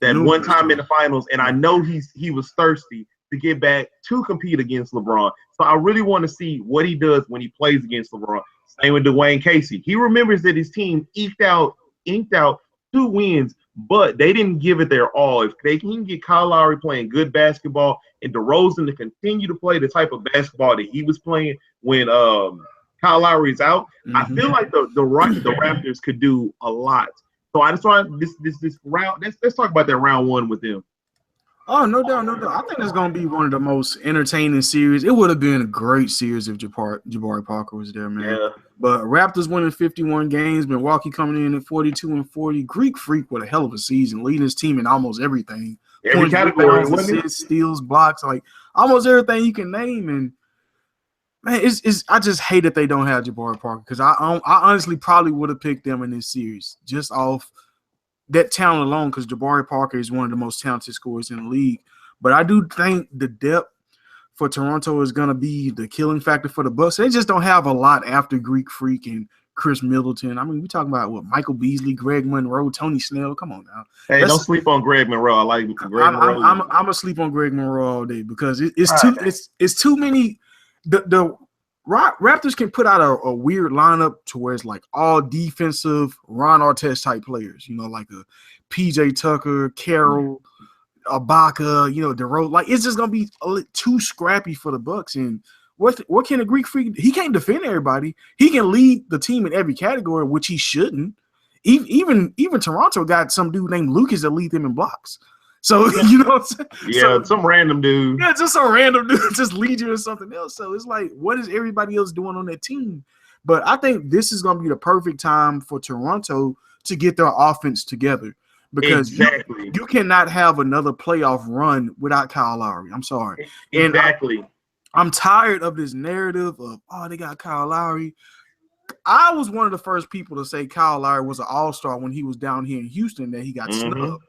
that one time in the finals, and I know he was thirsty to get back to compete against LeBron. So I really want to see what he does when he plays against LeBron. Same with Dwayne Casey. He remembers that his team inked out 2 wins, but they didn't give it their all. If they can get Kyle Lowry playing good basketball and DeRozan to continue to play the type of basketball that he was playing when Kyle Lowry is out, I feel like the Raptors could do a lot. So I just want this round. Let's talk about that round 1 with them. Oh, no doubt. I think it's going to be one of the most entertaining series. It would have been a great series if Jabari Parker was there, man. Yeah. But Raptors winning 51 games, Milwaukee coming in at 42-40. Greek Freak with a hell of a season, leading his team in almost everything. Every category, assists, steals, blocks, like almost everything you can name. And man, I just hate that they don't have Jabari Parker because I honestly probably would have picked them in this series just off that talent alone, because Jabari Parker is one of the most talented scorers in the league. But I do think the depth for Toronto is going to be the killing factor for the Bucks. They just don't have a lot after Greek Freak and Chris Middleton. I mean, we're talking about Michael Beasley, Greg Monroe, Tony Snell. Come on now. Hey, don't sleep on Greg Monroe. I like Greg Monroe. I'm gonna sleep on Greg Monroe all day because it's too many. The Raptors can put out a weird lineup to where it's like all defensive Ron Artest type players, you know, like a PJ Tucker, Carroll, Ibaka, you know, DeRozan. Like it's just gonna be too scrappy for the Bucks. And what can a Greek Freak? He can't defend everybody. He can lead the team in every category, which he shouldn't. Even Toronto got some dude named Lucas that lead them in blocks. So you know what I'm saying? Yeah, so, some random dude. Yeah, just some random dude just lead you in something else. So it's like, what is everybody else doing on that team? But I think this is going to be the perfect time for Toronto to get their offense together because you cannot have another playoff run without Kyle Lowry. I'm sorry. Exactly. And I'm tired of this narrative of, oh, they got Kyle Lowry. I was one of the first people to say Kyle Lowry was an all-star when he was down here in Houston that he got snubbed.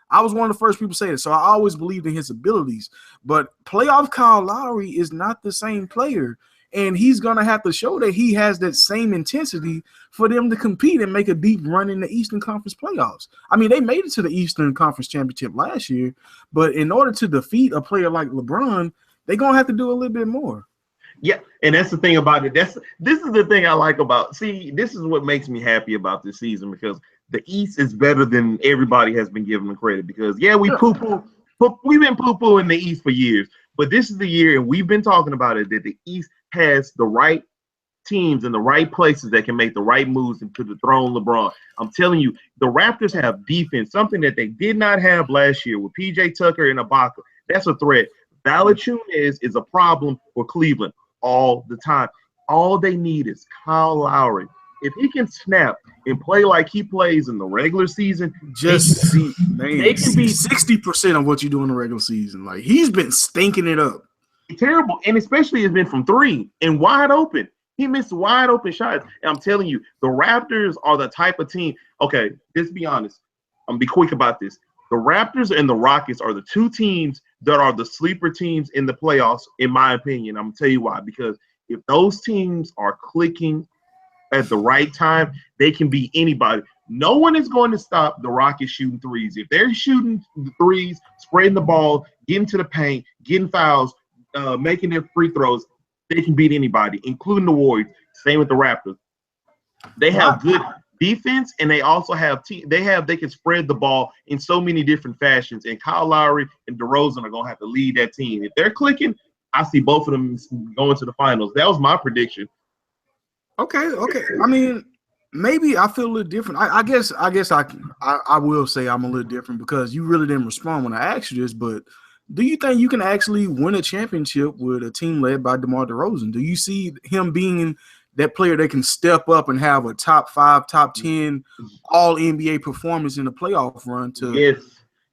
I was one of the first people to say that. So I always believed in his abilities. But playoff Kyle Lowry is not the same player. And he's going to have to show that he has that same intensity for them to compete and make a deep run in the Eastern Conference playoffs. I mean, they made it to the Eastern Conference Championship last year. But in order to defeat a player like LeBron, they're going to have to do a little bit more. Yeah, and that's the thing about it. This is the thing I like about. See, this is what makes me happy about this season because the East is better than everybody has been given the credit. Because we've been poo-pooing the East for years, but this is the year, and we've been talking about it, that the East has the right teams in the right places that can make the right moves and to dethrone LeBron. I'm telling you, the Raptors have defense, something that they did not have last year with PJ Tucker and Ibaka. That's a threat. Valanciunas is a problem for Cleveland all the time. All they need is Kyle Lowry. If he can snap and play like he plays in the regular season, they can be 60% of what you do in the regular season. Like, he's been stinking it up. Terrible, and especially it's been from three and wide open. He missed wide open shots. And I'm telling you, the Raptors are the type of team. Okay, let's be honest. I'm gonna be quick about this. The Raptors and the Rockets are the two teams that are the sleeper teams in the playoffs, in my opinion. I'm going to tell you why. Because if those teams are clicking at the right time, they can beat anybody. No one is going to stop the Rockets shooting threes. If they're shooting the threes, spreading the ball, getting to the paint, getting fouls, making their free throws, they can beat anybody, including the Warriors. Same with the Raptors. They have good defense, and they also have they can spread the ball in so many different fashions. And Kyle Lowry and DeRozan are gonna have to lead that team. If they're clicking, I see both of them going to the finals. That was my prediction. Okay. I mean, maybe I feel a little different. I guess I will say I'm a little different because you really didn't respond when I asked you this. But do you think you can actually win a championship with a team led by DeMar DeRozan? Do you see him being that player that can step up and have a top 5, top 10 all NBA performance in the playoff run?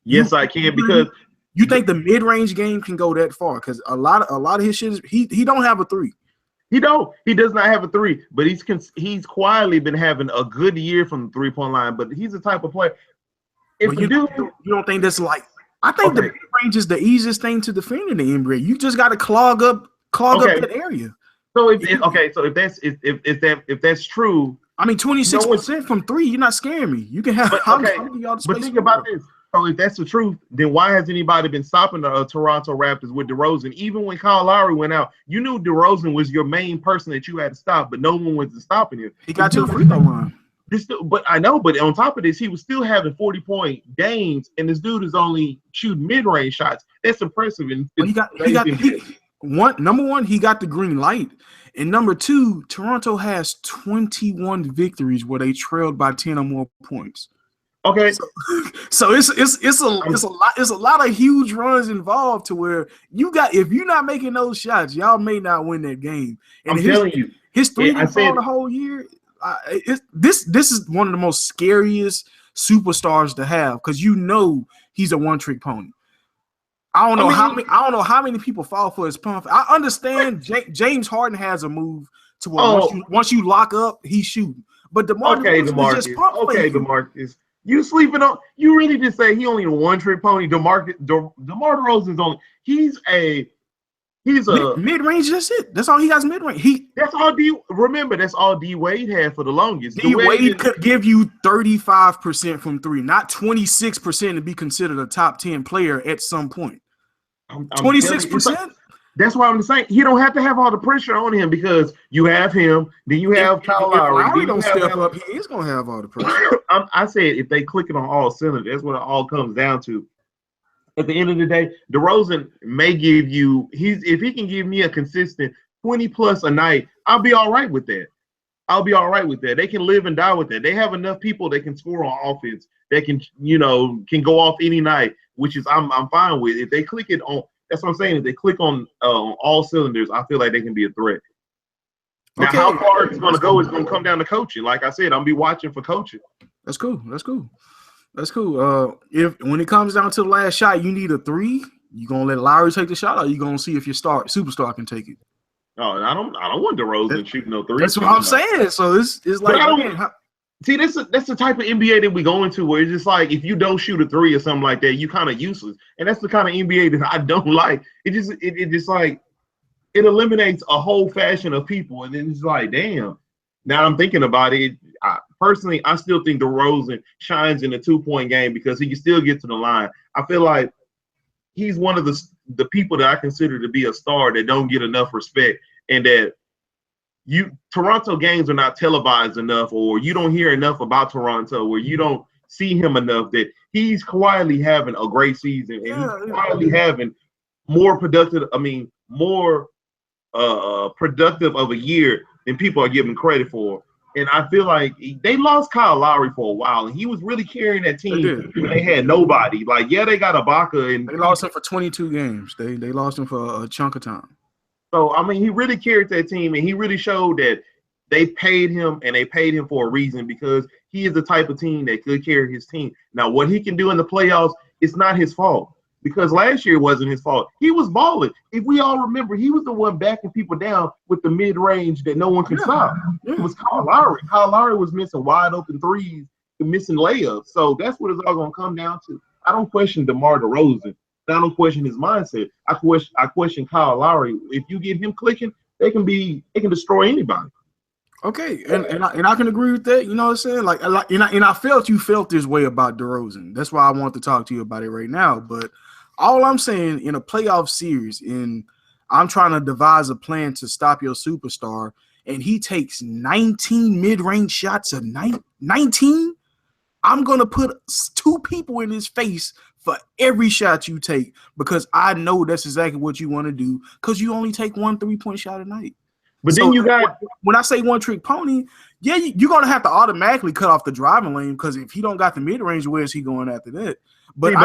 Yes, I can, because you think the mid-range game can go that far? Because a lot of his shit, he don't have a three. He does not have a three, but he's quietly been having a good year from the 3-point line. But he's the type of player. You don't think that's like? I think the mid-range is the easiest thing to defend in the NBA. You just got to clog up that area. So if that's true, I mean 26% from three, you're not scaring me. You can have but think about this. So if that's the truth, then why has anybody been stopping the Toronto Raptors with DeRozan? Even when Kyle Lowry went out, you knew DeRozan was your main person that you had to stop, but no one was stopping him. He got to the free throw line. But I know, but on top of this, he was still having 40-point games, and this dude is only shooting mid-range shots. That's impressive. Number one, he got the green light. And number two, Toronto has 21 victories where they trailed by 10 or more points. Okay. So it's a lot of huge runs involved to where if you're not making those shots, y'all may not win that game. And I'm telling you, his three the whole year. This is one of the most scariest superstars to have because he's a one-trick pony. I don't know how many people fall for his pump. I understand James Harden has a move to where once you lock up, he's shooting. But DeMarcus is just pump faking. DeMarcus, you sleeping on? You really just say he only a one-trick pony? DeMar DeRozan's only he's a mid-range. That's it. That's all he has mid-range. That's all D Wade had for the longest. D Wade could give you 35% from three, not 26% to be considered a top 10 player at some point. 26%. That's why I'm saying he don't have to have all the pressure on him because you have him, then you have Kyle Lowry. If Lowry don't step up, he is gonna have all the pressure. I said if they click it on all cylinders, that's what it all comes down to. At the end of the day, DeRozan may give you if he can give me a consistent 20 plus a night, I'll be all right with that. I'll be all right with that. They can live and die with that. They have enough people that can score on offense that can go off any night, which is I'm fine with. If they click it on, that's what I'm saying. If they click on all cylinders, I feel like they can be a threat. Now, Okay. how far it's going to go is going to come down to coaching. Like I said, I'm going to be watching for coaching. That's cool. If when it comes down to the last shot, you need a 3. You gonna let Lowry take the shot, or you gonna see if your superstar can take it? Oh, I don't want DeRozan shooting no 3. That's what I'm saying. So it's like see, that's the type of NBA that we go into where it's just like if you don't shoot a 3 or something like that, you kind of useless. And that's the kind of NBA that I don't like. It just like it eliminates a whole fashion of people, and then it's like, damn. Now I'm thinking about it. Personally, I still think DeRozan shines in the 2-point game because he can still get to the line. I feel like he's one of the people that I consider to be a star that don't get enough respect, and that Toronto games are not televised enough, or you don't hear enough about Toronto, where you don't see him enough that he's quietly having a great season, and he's quietly having more productive of a year than people are giving credit for. And I feel like they lost Kyle Lowry for a while, and he was really carrying that team when they had nobody. Like, yeah, they got Ibaka, and they lost him for 22 games. They lost him for a chunk of time. So, I mean, he really carried that team, and he really showed that they paid him, and they paid him for a reason, because he is the type of team that could carry his team. Now, what he can do in the playoffs, it's not his fault, because last year wasn't his fault. He was balling. If we all remember, he was the one backing people down with the mid-range that no one could stop. It was Kyle Lowry. Kyle Lowry was missing wide-open threes and missing layups. So that's what it's all going to come down to. I don't question DeMar DeRozan. I don't question his mindset. I question Kyle Lowry. If you get him clicking, they can destroy anybody. Okay, and I can agree with that. You know what I'm saying? Like I felt you felt this way about DeRozan. That's why I want to talk to you about it right now. But all I'm saying, in a playoff series, and I'm trying to devise a plan to stop your superstar, and he takes 19 mid-range shots a night, 19, I'm going to put 2 people in his face for every shot you take, because I know that's exactly what you want to do, because you only take 1 3-point shot a night. But then you got, when I say one-trick pony, yeah, you're going to have to automatically cut off the driving lane, because if he don't got the mid-range, where is he going after that? But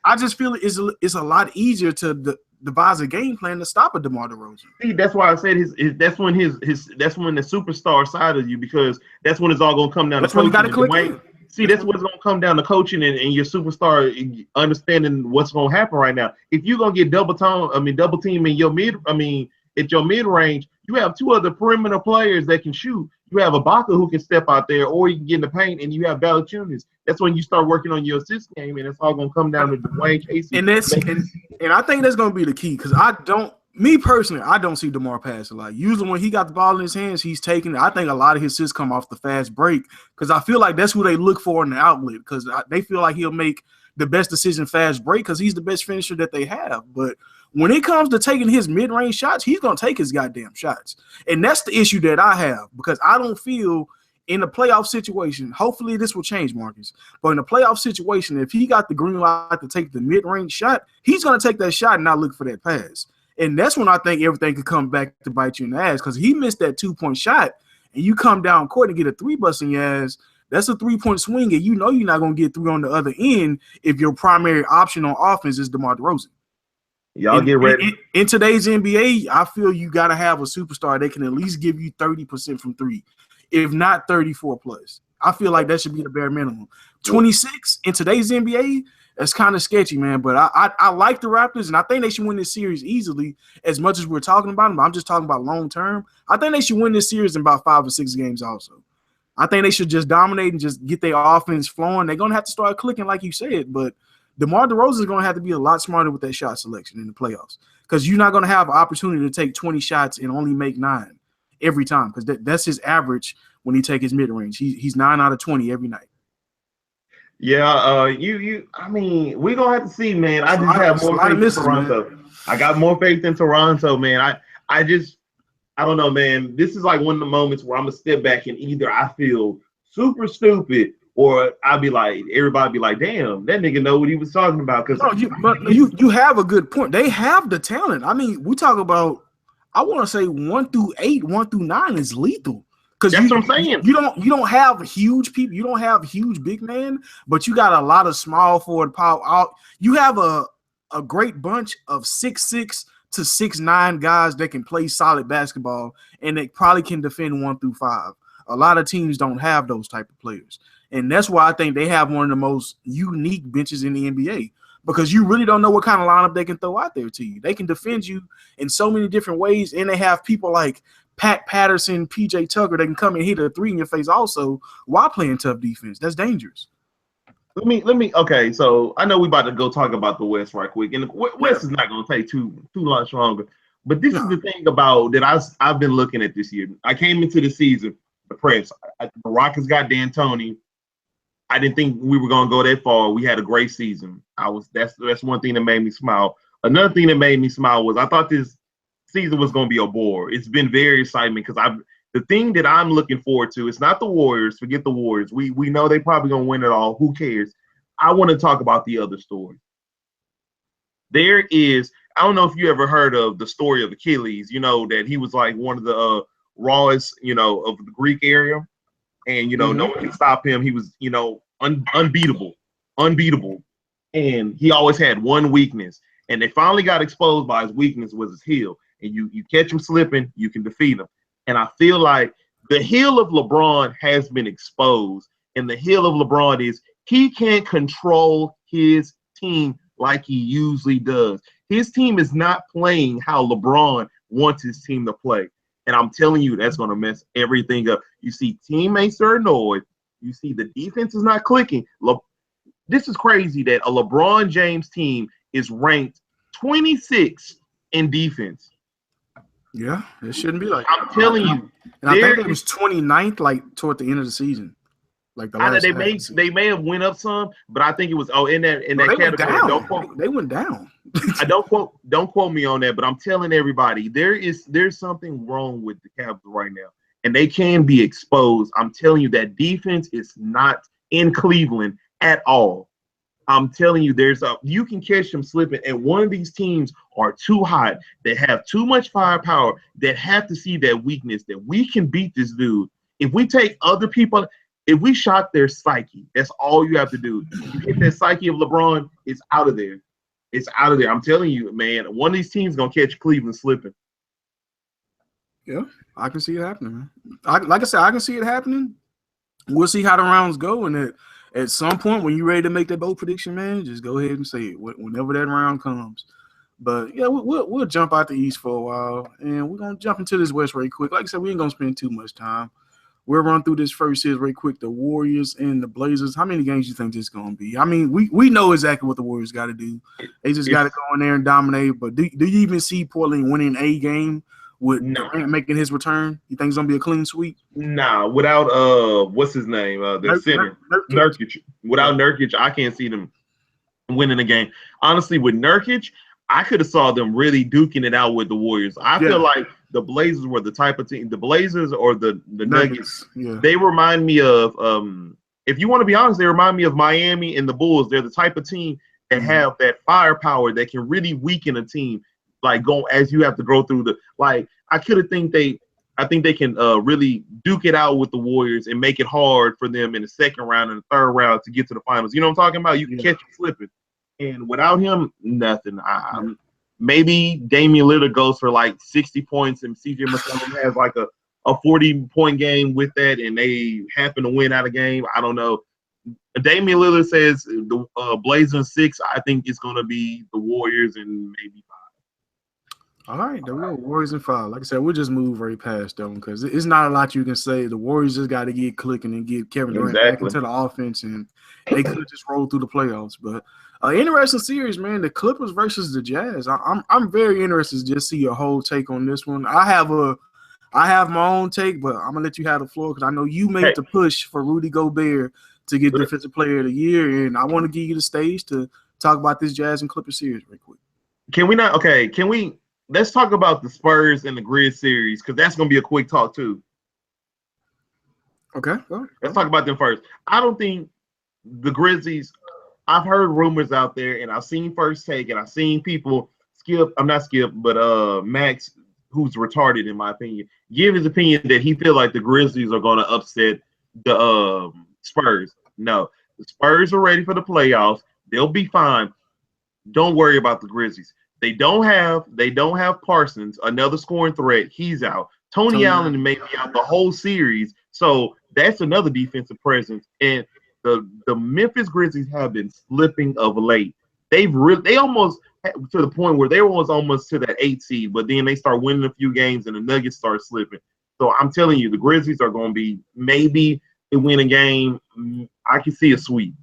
I just feel it's a lot easier to devise a game plan to stop a DeMar DeRozan. See, that's why I said that's when the superstar side of you, because that's when it's all gonna come down. That's when you got to click in. See, that's what's gonna come down to coaching and your superstar understanding what's gonna happen right now. If you're gonna get double team in your at your mid range, you have 2 other perimeter players that can shoot. You have Ibaka who can step out there, or you can get in the paint, and you have Valanciunas. That's when you start working on your assist game, and it's all going to come down to Dwayne Casey. And I think that's going to be the key, because me personally, I don't see DeMar pass a lot. Usually when he got the ball in his hands, he's taking it. I think a lot of his assists come off the fast break, because I feel like that's who they look for in the outlet, because they feel like he'll make the best decision fast break, because he's the best finisher that they have. But when it comes to taking his mid-range shots, he's going to take his goddamn shots. And that's the issue that I have, because I don't feel in a playoff situation, hopefully this will change, Marcus, but in a playoff situation, if he got the green light to take the mid-range shot, he's going to take that shot and not look for that pass. And that's when I think everything could come back to bite you in the ass, because he missed that 2-point shot, and you come down court and get a 3 bust in your ass. That's a 3-point swing, and you know you're not going to get 3 on the other end if your primary option on offense is DeMar DeRozan. Y'all get ready. In today's NBA, I feel you got to have a superstar that can at least give you 30% from 3, if not 34 plus. I feel like that should be the bare minimum. 26 in today's NBA, that's kind of sketchy, man. But I like the Raptors, and I think they should win this series easily. As much as we're talking about them, I'm just talking about long term. I think they should win this series in about 5 or 6 games also. I think they should just dominate and just get their offense flowing. They're going to have to start clicking, like you said, but DeMar DeRozan is going to have to be a lot smarter with that shot selection in the playoffs, because you're not going to have an opportunity to take 20 shots and only make 9 every time, because that's his average when he take his mid-range. He's 9 out of 20 every night. Yeah, I mean, we're going to have to see, man. I just have more faith in Toronto. Man. I got more faith in Toronto, man. I don't know, man. This is like one of the moments where I'm going to step back and either I feel super stupid, or I'll be like, everybody be like, damn, that nigga know what he was talking about. You have a good point. They have the talent. I mean, we talk about, I want to say 1 through 8, 1 through 9 is lethal. Because That's what I'm saying. You don't have huge people. You don't have huge big men, but you got a lot of small forward power. You have a great bunch of 6'6" to 6'9" guys that can play solid basketball and they probably can defend 1 through 5. A lot of teams don't have those type of players, and that's why I think they have one of the most unique benches in the NBA. Because you really don't know what kind of lineup they can throw out there to you. They can defend you in so many different ways, and they have people like Pat Patterson, PJ Tucker. They can come and hit a 3 in your face also while playing tough defense. That's dangerous. Let me. Okay, so I know we about to go talk about the West right quick, and the West is not going to take too much longer. But this is the thing about that I've been looking at this year. I came into the season depressed. The Rockets got D'Antoni. I didn't think we were going to go that far. We had a great season. That's one thing that made me smile. Another thing that made me smile was I thought this season was going to be a bore. It's been very exciting because the thing that I'm looking forward to, it's not the Warriors. Forget the Warriors. We know they probably going to win it all. Who cares? I want to talk about the other story. There is, I don't know if you ever heard of the story of Achilles, that he was like one of the rawest, of the Greek area. And, no one can stop him. He was, unbeatable. And he always had one weakness. And they finally got exposed by his weakness was his heel. And you catch him slipping, you can defeat him. And I feel like the heel of LeBron has been exposed. And the heel of LeBron is he can't control his team like he usually does. His team is not playing how LeBron wants his team to play. And I'm telling you, that's going to mess everything up. You see teammates are annoyed. You see the defense is not clicking. This is crazy that a LeBron James team is ranked 26 in defense. Yeah, it shouldn't be like I'm telling you. And I think it was 29th, like toward the end of the season. Like the last they may have went up some, but I think it was in that category. They went down. don't quote me on that, but I'm telling everybody there's something wrong with the Cavs right now, and they can be exposed. I'm telling you that defense is not in Cleveland at all. I'm telling you, you can catch them slipping, and one of these teams are too hot. They have too much firepower. That have to see that weakness that we can beat this dude. If we take other people, if we shot their psyche, that's all you have to do. You hit that psyche of LeBron, it's out of there. It's out of there. I'm telling you, man, one of these teams gonna catch Cleveland slipping. Yeah, I can see it happening, man. Like I said, I can see it happening. We'll see how the rounds go, and at some point when you're ready to make that bold prediction, man, just go ahead and say it whenever that round comes. But yeah, we'll jump out the East for a while, and we're gonna jump into this West right quick. Like I said, we ain't gonna spend too much time. We'll run through this first series right quick. The Warriors and the Blazers. How many games do you think this is going to be? I mean, we know exactly what the Warriors got to do. They just got to go in there and dominate. But do you even see Portland winning a game with Durant making his return? You think it's going to be a clean sweep? Nah, without what's his name? The center, Nurkic. Without Nurkic, I can't see them winning a game. Honestly, with Nurkic, I could have saw them really duking it out with the Warriors. I feel like the Blazers were the type of team. The Blazers or the Nuggets. They remind me of if you want to be honest, they remind me of Miami and the Bulls. They're the type of team that have that firepower that can really weaken a team. Like as you have to go through I think they can really duke it out with the Warriors and make it hard for them in the second round and the third round to get to the finals. You know what I'm talking about? You can catch them slipping. And without him, nothing. Maybe Damian Lillard goes for like 60 points and CJ McCollum has like a 40-point game with that, and they happen to win out a game. I don't know. Damian Lillard says the Blazers 6. I think it's going to be the Warriors and maybe 5. All right, there we go. Warriors and 5. Like I said, we'll just move right past them because it's not a lot you can say. The Warriors just got to get clicking and get Kevin Durant back into the offense, and they could just roll through the playoffs. But interesting series, man. The Clippers versus the Jazz. I'm very interested to just see your whole take on this one. I have my own take, but I'm gonna let you have the floor because I know you made the push for Rudy Gobert to get Defensive Player of the Year, and I want to give you the stage to talk about this Jazz and Clippers series real quick. Can we not? Okay, let's talk about the Spurs and the Grizz series because that's gonna be a quick talk too. Okay, let's talk about them first. I don't think the Grizzlies. I've heard rumors out there, and I've seen First Take, and I've seen people Max who's retarded in my opinion, give his opinion that he feel like the Grizzlies are going to upset the Spurs. No, the Spurs are ready for the playoffs. They'll be fine. Don't worry about the Grizzlies. They don't have Parsons, another scoring threat. He's out. Tony Allen may be out the whole series, so that's another defensive presence. And the Memphis Grizzlies have been slipping of late. They almost to the point where they was almost to that 8 seed, but then they start winning a few games and the Nuggets start slipping. So I'm telling you, the Grizzlies are going to be, maybe they win a game. I can see a sweep.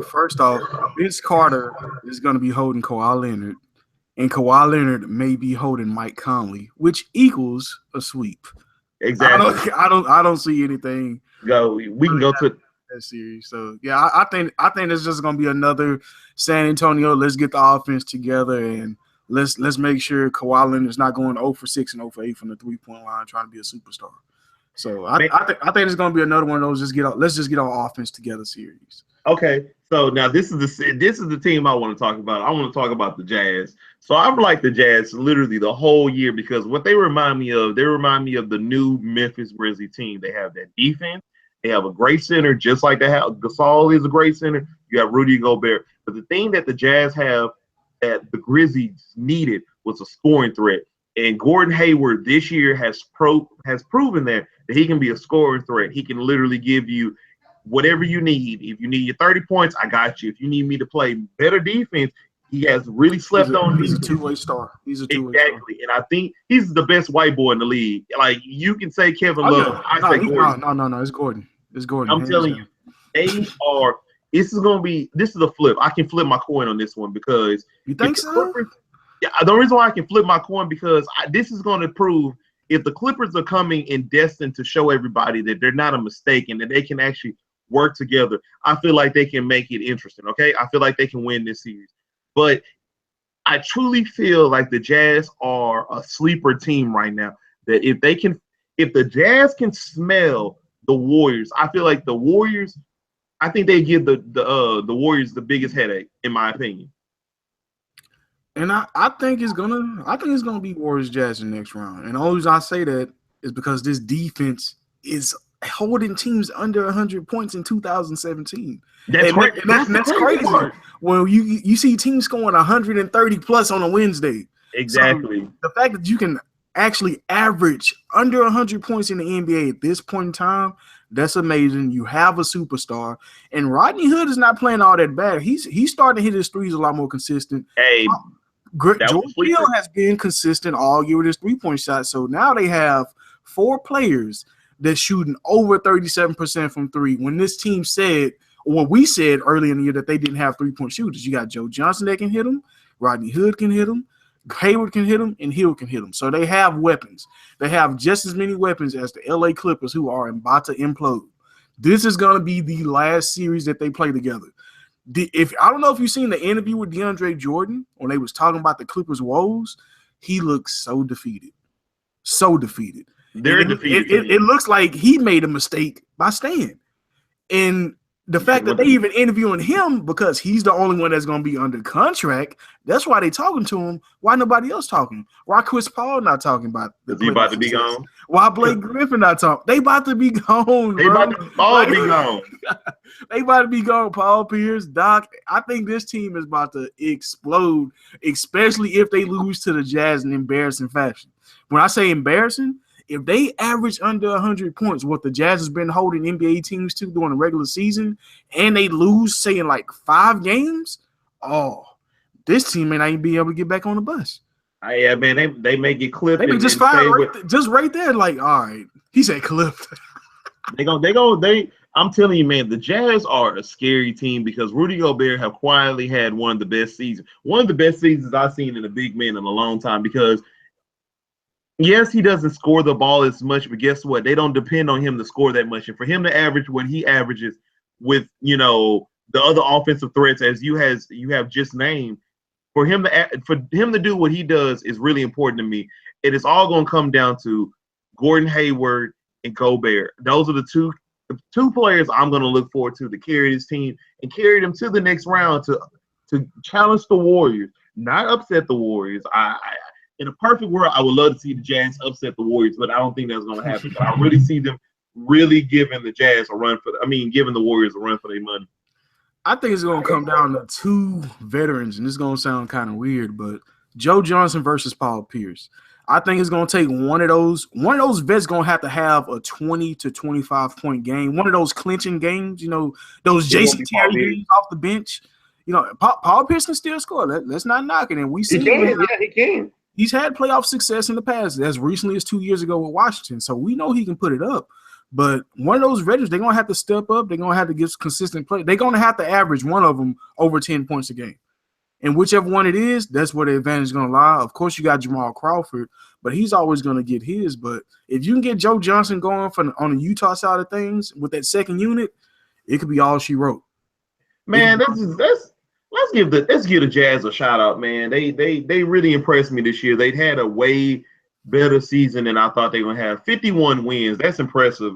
First off, Vince Carter is going to be holding Kawhi Leonard, and Kawhi Leonard may be holding Mike Conley, which equals a sweep. Exactly. I don't see anything. We can go to that series. So yeah, I think it's just going to be another San Antonio. Let's get the offense together and let's make sure Kawhi Leonard's not going 0 for 6 and 0 for 8 from the 3-point line trying to be a superstar. So I think it's going to be another one of those let's just get our offense together series. Okay, so now this is the team I want to talk about. I want to talk about the Jazz. So I've liked the Jazz literally the whole year because what they remind me of the new Memphis Grizzlies team. They have that defense. They have a great center, just like they have. Gasol is a great center. You have Rudy Gobert. But the thing that the Jazz have that the Grizzlies needed was a scoring threat. And Gordon Hayward this year has proven that he can be a scoring threat. He can literally give you whatever you need. If you need your 30 points, I got you. If you need me to play better defense, he has really slept on. He's a two-way star. Exactly. And I think he's the best white boy in the league. Like, you can say Kevin Love. Yeah. Gordon. No. It's Gordon. I'm telling you, this is a flip. I can flip my coin on this one because you think so? The reason why I can flip my coin because this is going to prove if the Clippers are coming and destined to show everybody that they're not a mistake and that they can actually work together, I feel like they can make it interesting, okay? I feel like they can win this series. But I truly feel like the Jazz are a sleeper team right now, that if the Jazz can smell the Warriors, I feel like the Warriors, I think they give the Warriors the biggest headache, in my opinion. And I think it's gonna be Warriors Jazz in the next round. And the only reason I say that is because this defense is holding teams under 100 points in 2017. That's crazy. When you see teams scoring 130 plus on a Wednesday. Exactly. So the fact that you can actually average under 100 points in the NBA at this point in time, that's amazing. You have a superstar, and Rodney Hood is not playing all that bad. He's starting to hit his threes a lot more consistent. Hey, George Hill has been consistent all year with his 3-point shot. So now they have 4 players that's shooting over 37% from 3. When this team said, or we said early in the year that they didn't have 3-point shooters, you got Joe Johnson that can hit them, Rodney Hood can hit them, Hayward can hit them, and Hill can hit them. So they have weapons. They have just as many weapons as the LA Clippers, who are about to implode. This is going to be the last series that they play together. I don't know if you've seen the interview with DeAndre Jordan when they was talking about the Clippers' woes. He looks so defeated. So defeated. They're defeated. It looks like he made a mistake by staying. And the fact that they even interviewing him because he's the only one that's going to be under contract, that's why they talking to him. Why nobody else talking? Why Chris Paul not talking about the he about to be gone? Why Blake Griffin not talking? They about to be gone. They about to all be gone. They about to be gone. Paul Pierce, Doc. I think this team is about to explode, especially if they lose to the Jazz in embarrassing fashion. When I say embarrassing, if they average under 100 points, what the Jazz has been holding NBA teams to during the regular season, and they lose, say, in like 5 games, this team may not even be able to get back on the bus. Yeah, man, they may get clipped. They just fired just right there. Like, all right, he said clipped. I'm telling you, man, the Jazz are a scary team because Rudy Gobert have quietly had one of the best seasons I've seen in a big man in a long time because. Yes, he doesn't score the ball as much, but guess what? They don't depend on him to score that much. And for him to average what he averages with, the other offensive threats as you have just named, for him to do what he does is really important to me. It is all going to come down to Gordon Hayward and Gobert. Those are the two players I'm going to look forward to carry this team and carry them to the next round to challenge the Warriors, not upset the Warriors. in a perfect world, I would love to see the Jazz upset the Warriors, but I don't think that's going to happen. But I really see them really giving the Jazz a run giving the Warriors a run for their money. I think it's going to come down to two veterans, and this is going to sound kind of weird, but Joe Johnson versus Paul Pierce. I think it's going to take one of those vets going to have a 20 to 25 point game. One of those clinching games, those Jason Terry games off the bench. Paul Pierce can still score. Let's not knock it. And we see he can. He's had playoff success in the past, as recently as 2 years ago with Washington. So we know he can put it up. But one of those veterans, they're going to have to step up. They're going to have to give consistent play. They're going to have to average one of them over 10 points a game. And whichever one it is, that's where the advantage is going to lie. Of course, you got Jamal Crawford, but he's always going to get his. But if you can get Joe Johnson going on the Utah side of things with that second unit, it could be all she wrote. Man, let's give the Jazz a shout out, man. They really impressed me this year. They've had a way better season than I thought they were going to have. 51 wins. That's impressive.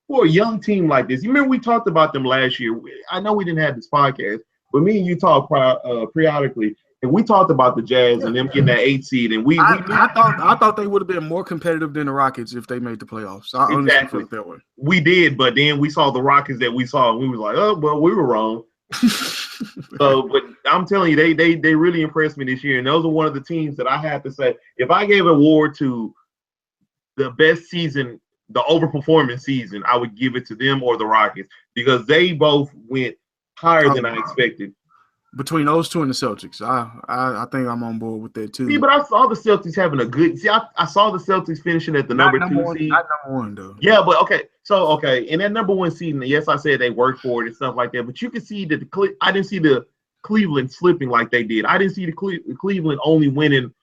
For a young team like this. You remember we talked about them last year. I know we didn't have this podcast, but me and you talk periodically, and we talked about the Jazz and them getting that 8 seed. And I thought they would have been more competitive than the Rockets if they made the playoffs. I honestly felt that way. We did, but then we saw the Rockets that we saw, and we was like, oh, well, we were wrong. But I'm telling you, they really impressed me this year, and those are one of the teams that I have to say, if I gave an award to the best season, the overperforming season, I would give it to them or the Rockets, because they both went higher than I expected. Between those two and the Celtics, I think I'm on board with that too. See, but I saw the Celtics having a good. See, I saw the Celtics finishing at the number 2 seed. Not number 1 though. Yeah, but okay, in that number 1 seed, yes, I said they worked for it and stuff like that. But you can see that I didn't see the Cleveland slipping like they did. I didn't see the Cleveland only winning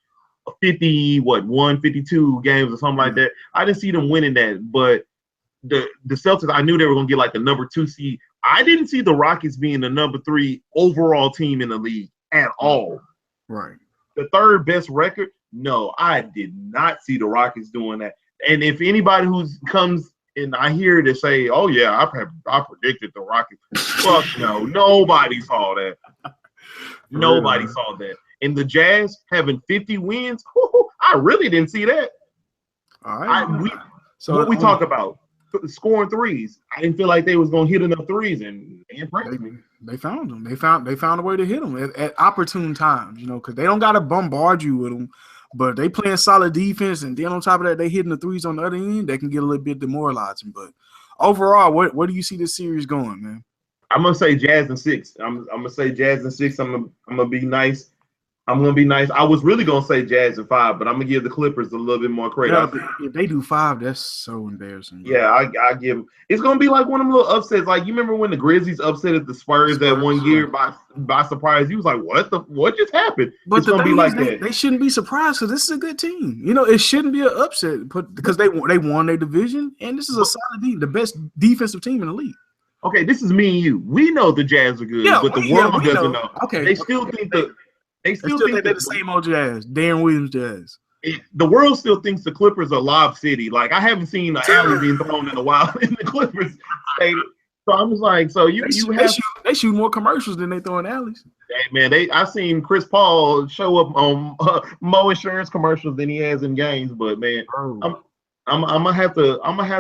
52 games or something like that. I didn't see them winning that. But the Celtics, I knew they were gonna get like the number 2 seed. I didn't see the Rockets being the number 3 overall team in the league at all. Right. The third best record? No, I did not see the Rockets doing that. And if anybody who comes and I hear they say, "Oh yeah, I predicted the Rockets," fuck no, nobody saw that. Nobody saw that. And the Jazz having 50 wins, I really didn't see that. All right. What we talk about? Scoring threes. I didn't feel like they was gonna hit enough threes, and they impressed me. They found them. They found a way to hit them at opportune times, because they don't gotta bombard you with them, but they playing solid defense, and then on top of that, they hitting the threes on the other end. They can get a little bit demoralizing, but overall, where do you see this series going, man? I'm gonna say Jazz in 6. I'm gonna say Jazz in 6. I'm gonna be nice. I'm gonna be nice. I was really gonna say Jazz in 5, but I'm gonna give the Clippers a little bit more credit. If they do 5, that's so embarrassing. Bro. Yeah, I give them. It's gonna be like one of them little upsets. Like, you remember when the Grizzlies upset the Spurs that one year by surprise? You was like, what just happened? But it's gonna be like that. They shouldn't be surprised, because this is a good team. It shouldn't be an upset, because they won their division, and this is a solid team, the best defensive team in the league. Okay, this is me and you. We know the Jazz are good, but the world doesn't know. Okay, they still think that. They still think they're the same old Jazz, Darren Williams Jazz. The world still thinks the Clippers are Lob City. Like, I haven't seen an alley being thrown in a while in the Clippers stadium. So I'm just like, they shoot more commercials than they throw in alleys. Hey man, I seen Chris Paul show up on more insurance commercials than he has in games. But man, I'm gonna have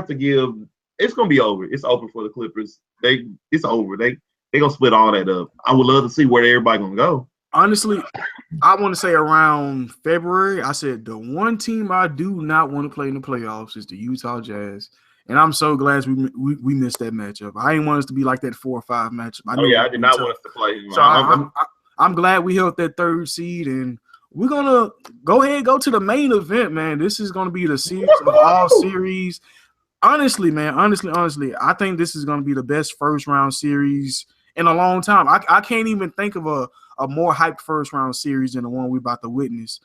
to give. It's gonna be over. It's over for the Clippers. It's over. They gonna split all that up. I would love to see where everybody gonna go. Honestly, I want to say around February, I said the one team I do not want to play in the playoffs is the Utah Jazz. And I'm so glad we missed that matchup. I didn't want us to be like that 4 or 5 matchup. I did not want us to play. So I'm glad we held that 3rd seed, and we're going to go ahead and go to the main event, man. This is going to be the series of all series. Honestly, man, I think this is going to be the best first-round series in a long time. I can't even think of a more hyped first-round series than the one we're about to witness.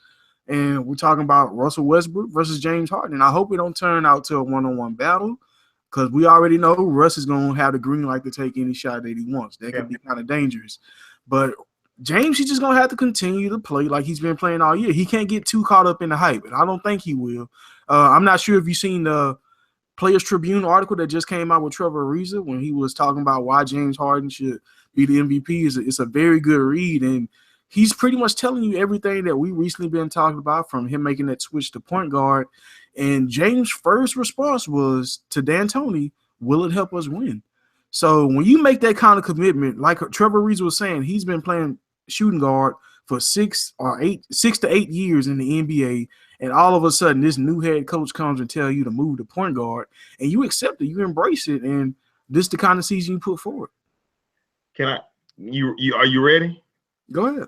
And we're talking about Russell Westbrook versus James Harden. And I hope it don't turn out to a one-on-one battle, because we already know Russ is going to have the green light to take any shot that he wants. That could be kind of dangerous. But James, he's just going to have to continue to play like he's been playing all year. He can't get too caught up in the hype, and I don't think he will. I'm not sure if you've seen the Players Tribune article that just came out with Trevor Ariza when he was talking about why James Harden should be the MVP. It's a very good read, and he's pretty much telling you everything that we recently been talking about, from him making that switch to point guard. And James' first response was to D'Antoni, will it help us win? So when you make that kind of commitment, like Trevor Reeves was saying, he's been playing shooting guard for 6 to 8 years in the NBA, and all of a sudden this new head coach comes and tell you to move to point guard, and you accept it, you embrace it, and this is the kind of season you put forward. Are you ready? Go ahead.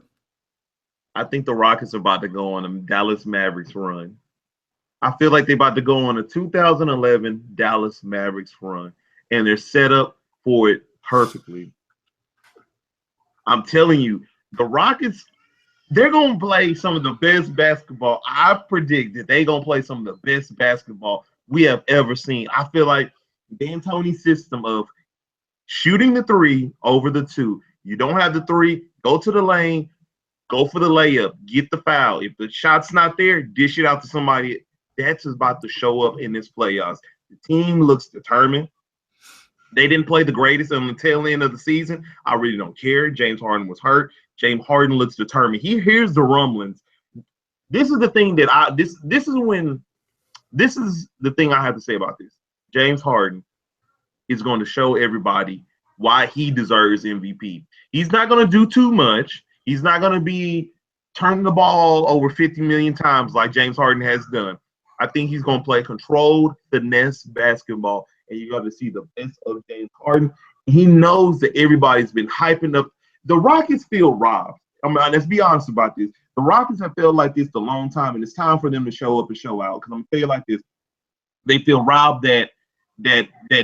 I think the Rockets are about to go on a Dallas Mavericks run. I feel like they're about to go on a 2011 Dallas Mavericks run, and they're set up for it perfectly. I'm telling you, the Rockets, they're going to play some of the best basketball. I predict that they're going to play some of the best basketball we have ever seen. I feel like D'Antoni's system of shooting the 3 over the 2. You don't have the 3, go to the lane, go for the layup, get the foul. If the shot's not there, dish it out to somebody. That's about to show up in this playoffs. The team looks determined. They didn't play the greatest on the tail end of the season. I really don't care. James Harden was hurt. James Harden looks determined. He hears the rumblings. This is the thing that this is the thing I have to say about this. James Harden is going to show everybody why he deserves MVP. He's not going to do too much. He's not going to be turning the ball over 50 million times like James Harden has done. I think he's going to play controlled, finesse basketball, and you're going to see the best of James Harden. He knows that everybody's been hyping up. The Rockets feel robbed. I mean, let's be honest about this. The Rockets have felt like this a long time, and it's time for them to show up and show out. Because I'm going to tell you like this. They feel robbed that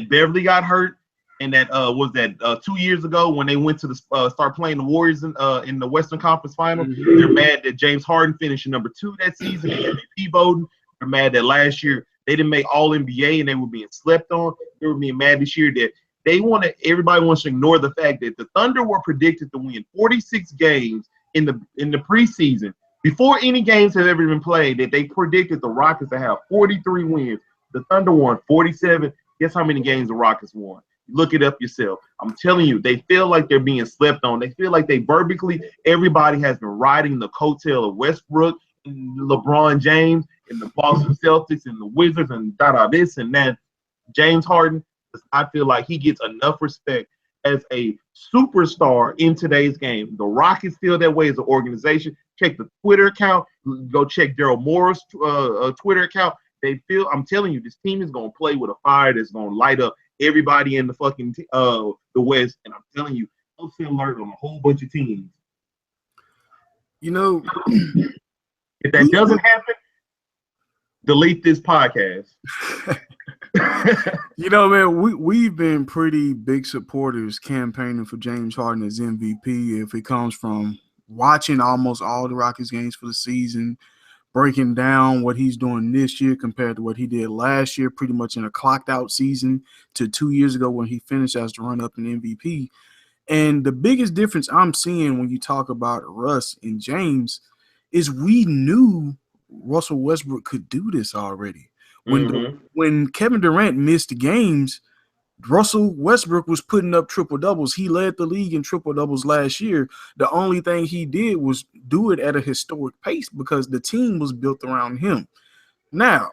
Beverly got hurt, and that 2 years ago when they went to the start playing the Warriors in the Western Conference Final. Mm-hmm. They're mad that James Harden finished number 2 that season in MVP voting. They're mad that last year they didn't make All NBA and they were being slept on. They were being mad this year that everybody wants to ignore the fact that the Thunder were predicted to win 46 games in the preseason before any games have ever been played. That they predicted the Rockets to have 43 wins. The Thunder won 47. Guess how many games the Rockets won? Look it up yourself. I'm telling you, they feel like they're being slept on. They feel like everybody has been riding the coattail of Westbrook, and LeBron James, and the Boston Celtics, and the Wizards, and this and that. James Harden, I feel like he gets enough respect as a superstar in today's game. The Rockets feel that way as an organization. Check the Twitter account. Go check Daryl Morey's Twitter account. They feel, I'm telling you, this team is going to play with a fire that's going to light up everybody in the fucking the West. And I'm telling you, I'll see alert on a whole bunch of teams. You know, if that doesn't happen, delete this podcast. You know, man, we've been pretty big supporters campaigning for James Harden as MVP. If it comes from watching almost all the Rockets games for the season, breaking down what he's doing this year compared to what he did last year, pretty much in a clocked out season, to 2 years ago when he finished as the run-up in MVP. And the biggest difference I'm seeing when you talk about Russ and James is we knew Russell Westbrook could do this already. When Kevin Durant missed games, Russell Westbrook was putting up triple-doubles. He led the league in triple-doubles last year. The only thing he did was do it at a historic pace because the team was built around him. Now,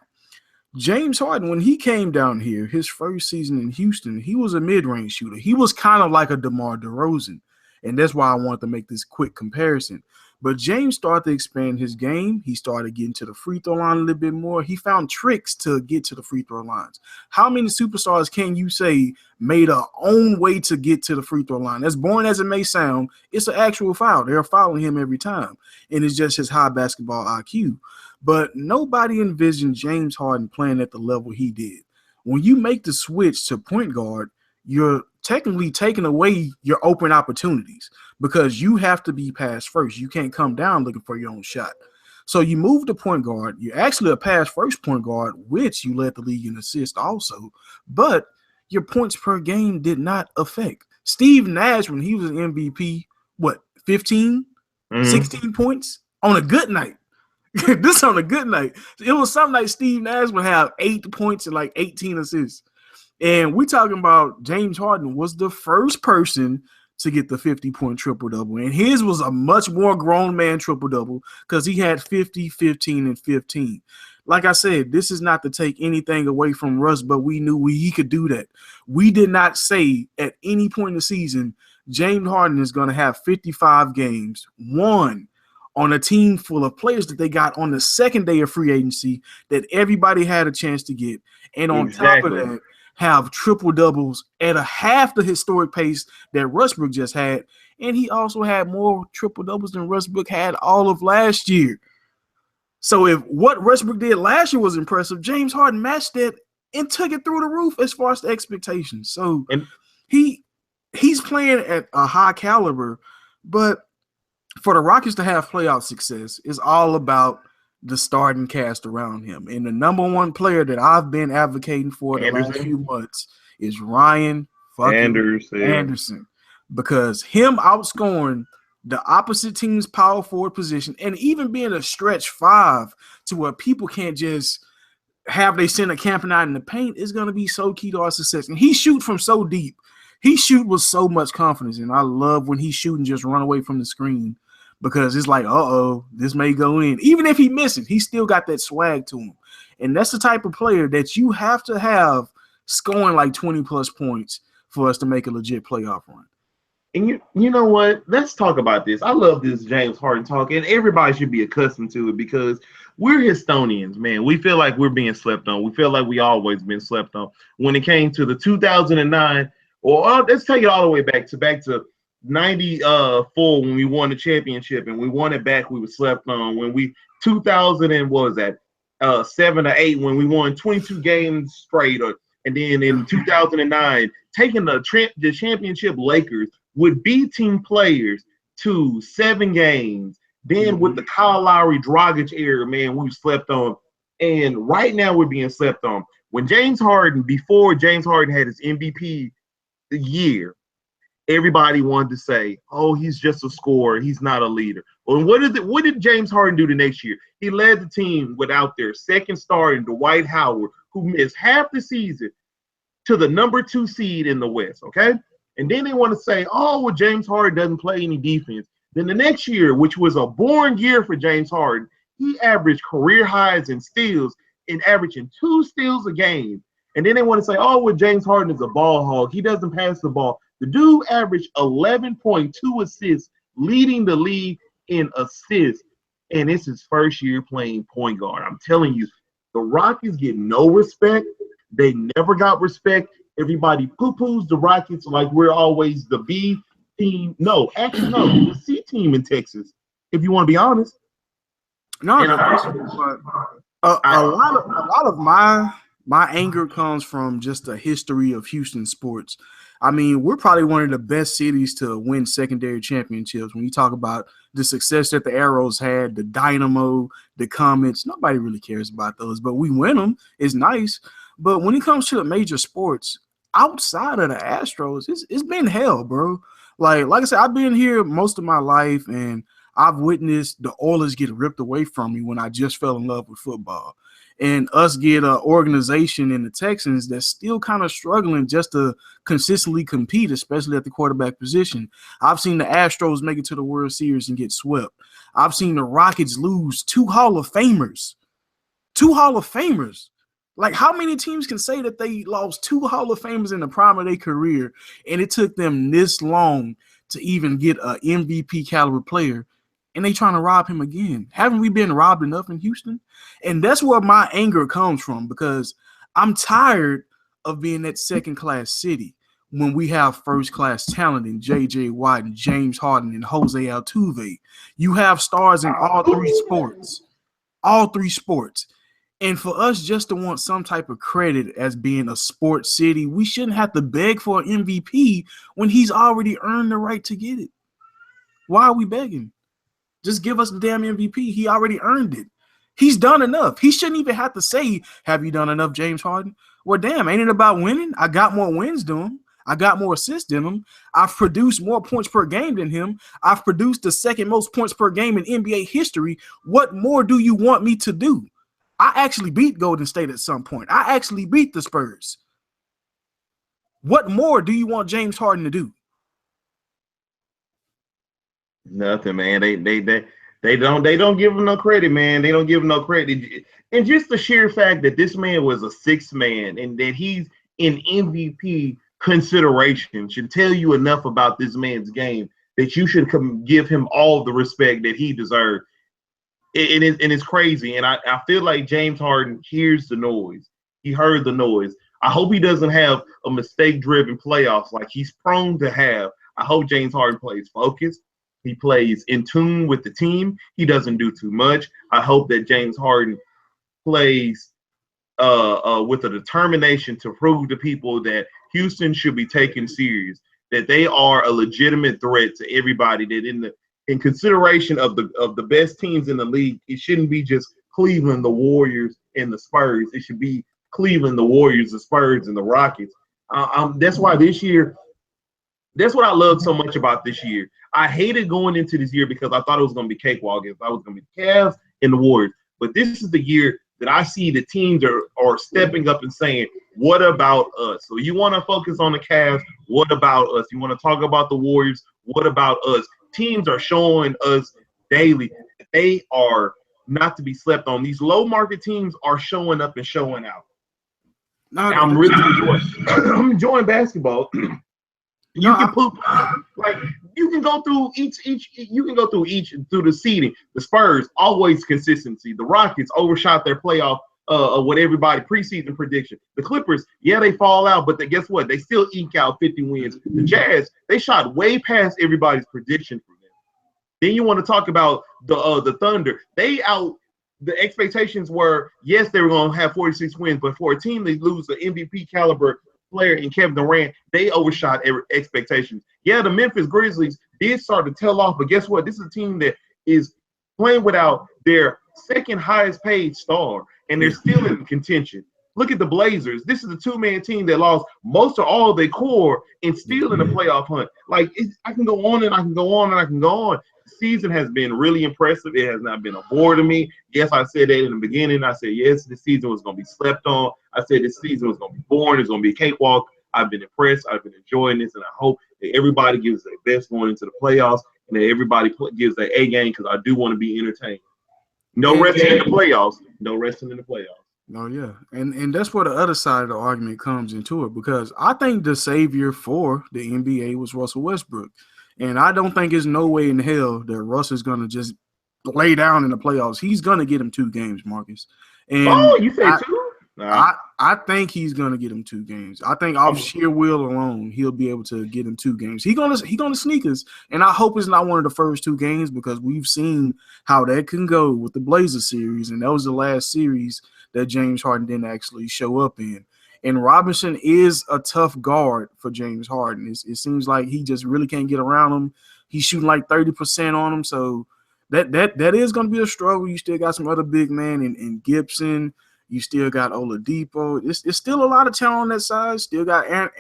James Harden, when he came down here, his first season in Houston, he was a mid-range shooter. He was kind of like a DeMar DeRozan, and that's why I wanted to make this quick comparison. But James started to expand his game. He started getting to the free throw line a little bit more. He found tricks to get to the free throw lines. How many superstars can you say made a own way to get to the free throw line? As boring as it may sound, it's an actual foul. They're fouling him every time, and it's just his high basketball IQ. But nobody envisioned James Harden playing at the level he did. When you make the switch to point guard, you're technically taking away your open opportunities because you have to be pass first. You can't come down looking for your own shot. So you move to point guard. You're actually a pass first point guard, which you led the league in assists also, but your points per game did not affect. Steve Nash, when he was an MVP, 15, 16 points on a good night. This on a good night. It was some night Steve Nash would have 8 points and like 18 assists. And we're talking about James Harden was the first person to get the 50-point triple-double. And his was a much more grown man triple-double because he had 50, 15, and 15. Like I said, this is not to take anything away from Russ, but we knew he could do that. We did not say at any point in the season James Harden is going to have 55 games, one, on a team full of players that they got on the second day of free agency that everybody had a chance to get. And on top of that, have triple doubles at a half the historic pace that Westbrook just had. And he also had more triple doubles than Westbrook had all of last year. So if what Westbrook did last year was impressive, James Harden matched it and took it through the roof as far as the expectations. So he's playing at a high caliber, but for the Rockets to have playoff success is all about the starting cast around him. And the number one player that I've been advocating for the last few months is Ryan fucking Anderson. Because him outscoring the opposite team's power forward position and even being a stretch five to where people can't just have they center camping out in the paint is going to be so key to our success. And he shoot from so deep. He shoot with so much confidence. And I love when he's shooting just run away from the screen because it's like, this may go in. Even if he misses, he still got that swag to him. And that's the type of player that you have to have scoring like 20-plus points for us to make a legit playoff run. And you know what? Let's talk about this. I love this James Harden talk, and everybody should be accustomed to it because we're Houstonians, man. We feel like we're being slept on. We feel like we always been slept on. When it came to the 2009, or let's take it all the way back to 94 when we won the championship, and we won it back. We were slept on. When we 2000 and what was that 7 or 8 when we won 22 games straight, and then in 2009 taking the championship Lakers with B team players to 7 games. Then with the Kyle Lowry Dragic era, man, we slept on. And right now we're being slept on. When before James Harden had his MVP year, everybody wanted to say, he's just a scorer. He's not a leader. Well, what did James Harden do the next year? He led the team without their second star in Dwight Howard, who missed half the season, to the number 2 seed in the West, okay? And then they want to say, James Harden doesn't play any defense. Then the next year, which was a boring year for James Harden, he averaged career highs in steals and averaging 2 steals a game. And then they want to say, James Harden is a ball hog. He doesn't pass the ball. The dude averaged 11.2 assists, leading the league in assists. And it's his first year playing point guard. I'm telling you, the Rockets get no respect. They never got respect. Everybody poo-poos the Rockets like we're always the B team. No, actually, no, the C team in Texas, if you want to be honest. No, a lot of my anger comes from just the history of Houston sports. I mean, we're probably one of the best cities to win secondary championships. When you talk about the success that the Arrows had, the Dynamo, the Comets, nobody really cares about those, but we win them. It's nice. But when it comes to the major sports, outside of the Astros, it's been hell, bro. Like I said, I've been here most of my life, and I've witnessed the Oilers get ripped away from me when I just fell in love with football. And us get an organization in the Texans that's still kind of struggling just to consistently compete, especially at the quarterback position. I've seen the Astros make it to the World Series and get swept. I've seen the Rockets lose 2 Hall of Famers. 2 Hall of Famers. Like, how many teams can say that they lost 2 Hall of Famers in the prime of their career, and it took them this long to even get an MVP caliber player, and they trying to rob him again? Haven't we been robbed enough in Houston? And that's where my anger comes from, because I'm tired of being that second-class city when we have first-class talent in J.J. Watt and James Harden and Jose Altuve. You have stars in all 3 sports. All 3 sports. And for us just to want some type of credit as being a sports city, we shouldn't have to beg for an MVP when he's already earned the right to get it. Why are we begging? Just give us the damn MVP. He already earned it. He's done enough. He shouldn't even have to say, have you done enough, James Harden? Well, damn, ain't it about winning? I got more wins than him. I got more assists than him. I've produced more points per game than him. I've produced the second most points per game in NBA history. What more do you want me to do? I actually beat Golden State at some point. I actually beat the Spurs. What more do you want James Harden to do? Nothing, man. They don't give him no credit, man. They don't give him no credit. And just the sheer fact that this man was a sixth man and that he's in MVP consideration should tell you enough about this man's game that you should give him all the respect that he deserved. And it's crazy. And I feel like James Harden hears the noise. He heard the noise. I hope he doesn't have a mistake-driven playoffs like he's prone to have. I hope James Harden plays focused. He plays in tune with the team. He doesn't do too much. I hope that James Harden plays with a determination to prove to people that Houston should be taken serious, that they are a legitimate threat to everybody, that in consideration of the best teams in the league, it shouldn't be just Cleveland, the Warriors, and the Spurs. It should be Cleveland, the Warriors, the Spurs, and the Rockets. That's why this year, that's what I love so much about this year. I hated going into this year because I thought it was going to be cakewalk. I was going to be the Cavs and the Warriors. But this is the year that I see the teams are stepping up and saying, what about us? So you want to focus on the Cavs, what about us? You want to talk about the Warriors, what about us? Teams are showing us daily that they are not to be slept on. These low market teams are showing up and showing out. I'm really I'm enjoying basketball. You can go through through the seeding. The Spurs always consistency. The Rockets overshot their playoff with everybody preseason prediction. The Clippers, yeah, they fall out, but guess what? They still eke out 50 wins. The Jazz, they shot way past everybody's prediction for them. Then you want to talk about the Thunder. The expectations were, yes, they were going to have 46 wins, but for a team they lose the MVP caliber player in Kevin Durant, they overshot expectations. Yeah, the Memphis Grizzlies did start to tail off, but guess what? This is a team that is playing without their second highest paid star, and they're still in contention. Look at the Blazers. This is a two-man team that lost most or all of their core and still in the playoff hunt. I can go on and I can go on and I can go on. The season has been really impressive. It has not been a bore to me. Yes, I said that in the beginning. I said, yes, this season was going to be slept on. I said this season was going to be boring. It's going to be a cakewalk. I've been impressed. I've been enjoying this, and I hope that everybody gives their best going into the playoffs and that everybody gives their A game because I do want to be entertained. No resting in the playoffs. No resting in the playoffs. Oh yeah, and that's where the other side of the argument comes into it, because I think the savior for the NBA was Russell Westbrook, and I don't think there's no way in hell that Russ is gonna just lay down in the playoffs. He's gonna get him 2 games, Marcus. And you say 2? I think he's gonna get him 2 games. I think off sheer will alone, he'll be able to get him 2 games. He gonna sneak us, and I hope it's not one of the first 2 games, because we've seen how that can go with the Blazers series, and that was the last series that James Harden didn't actually show up in. And Robinson is a tough guard for James Harden. It seems like he just really can't get around him. He's shooting like 30% on him, so that is going to be a struggle. You still got some other big men in Gibson. You still got Oladipo. It's still a lot of talent on that side. Still got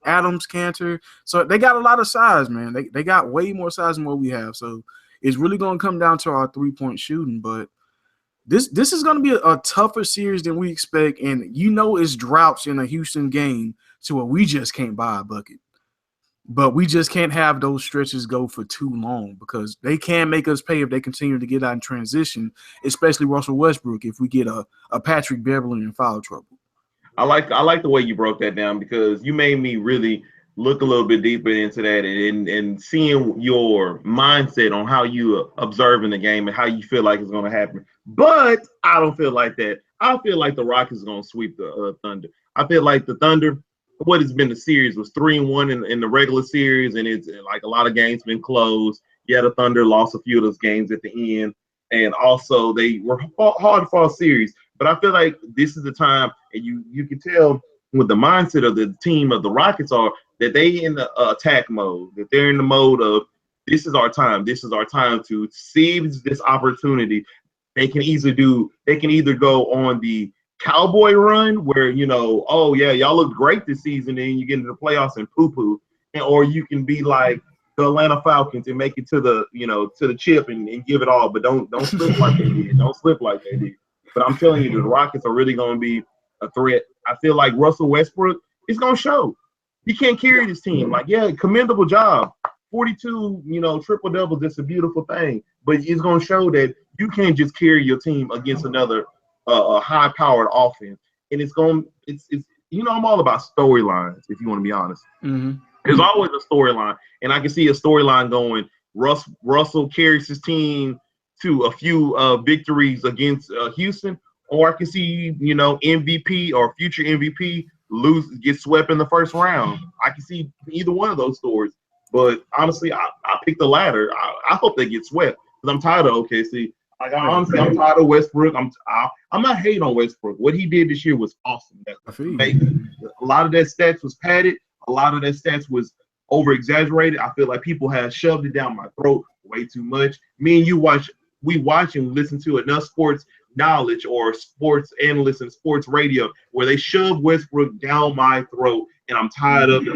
Adams, Cantor. So they got a lot of size, man. They got way more size than what we have. So it's really going to come down to our 3-point shooting, but This is going to be a tougher series than we expect, and it's droughts in a Houston game to where we just can't buy a bucket. But we just can't have those stretches go for too long, because they can make us pay if they continue to get out in transition, especially Russell Westbrook, if we get a Patrick Beverley in foul trouble. I like the way you broke that down, because you made me really look a little bit deeper into that and seeing your mindset on how you observing the game and how you feel like it's going to happen. But I don't feel like that. I feel like the Rockets are going to sweep the Thunder. I feel like the Thunder, what has been the series, was 3-1 in the regular series, and it's like a lot of games been closed. Yeah, the Thunder lost a few of those games at the end, and also they were hard-fought series. But I feel like this is the time, and you can tell with the mindset of the team of the Rockets are that they in the attack mode, that they're in the mode of this is our time. This is our time to seize this opportunity. They can either go on the cowboy run where, oh yeah, y'all look great this season, and you get into the playoffs and poo-poo, or you can be like the Atlanta Falcons and make it to the chip and give it all, but don't slip like they did. Don't slip like they did. But I'm telling you, the Rockets are really going to be a threat. I feel like Russell Westbrook is going to show. He can't carry this team. Commendable job. 42, triple doubles. It's a beautiful thing, but it's going to show that you can't just carry your team against another high powered offense. And I'm all about storylines. If you want to be honest, there's always a storyline, and I can see a storyline going. Russell carries his team to a few victories against Houston, or I can see MVP or future MVP get swept in the first round. I can see either one of those stories. But honestly, I picked the latter. I hope they get swept because I'm tired of OKC. Like honestly, I'm tired of Westbrook. I'm not hating on Westbrook. What he did this year was awesome. That's amazing. A lot of that stats was padded. A lot of that stats was over exaggerated. I feel like people have shoved it down my throat way too much. Me and you watch and listen to enough sports knowledge or sports analysts and sports radio where they shove Westbrook down my throat, and I'm tired of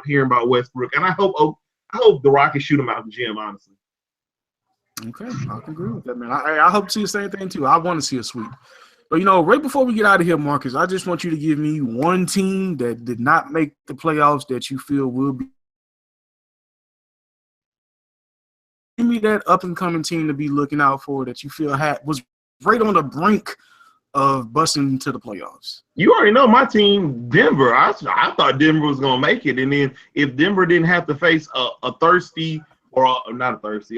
hearing about Westbrook. And I hope the Rockets shoot him out the gym, honestly. Okay, I can agree with that, man. I hope to see the same thing too. I want to see a sweep. But right before we get out of here, Marcus, I just want you to give me one team that did not make the playoffs that you feel will be. Give me that up and coming team to be looking out for that you feel was right on the brink of busting into the playoffs. You already know my team, Denver. I thought Denver was gonna make it, and then if Denver didn't have to face a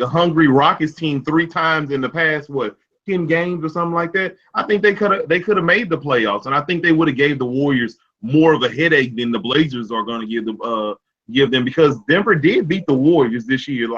hungry Rockets team 3 times in the past 10 games or something like that, I think they could have made the playoffs, and I think they would have gave the Warriors more of a headache than the Blazers are going to give them because Denver did beat the Warriors this year,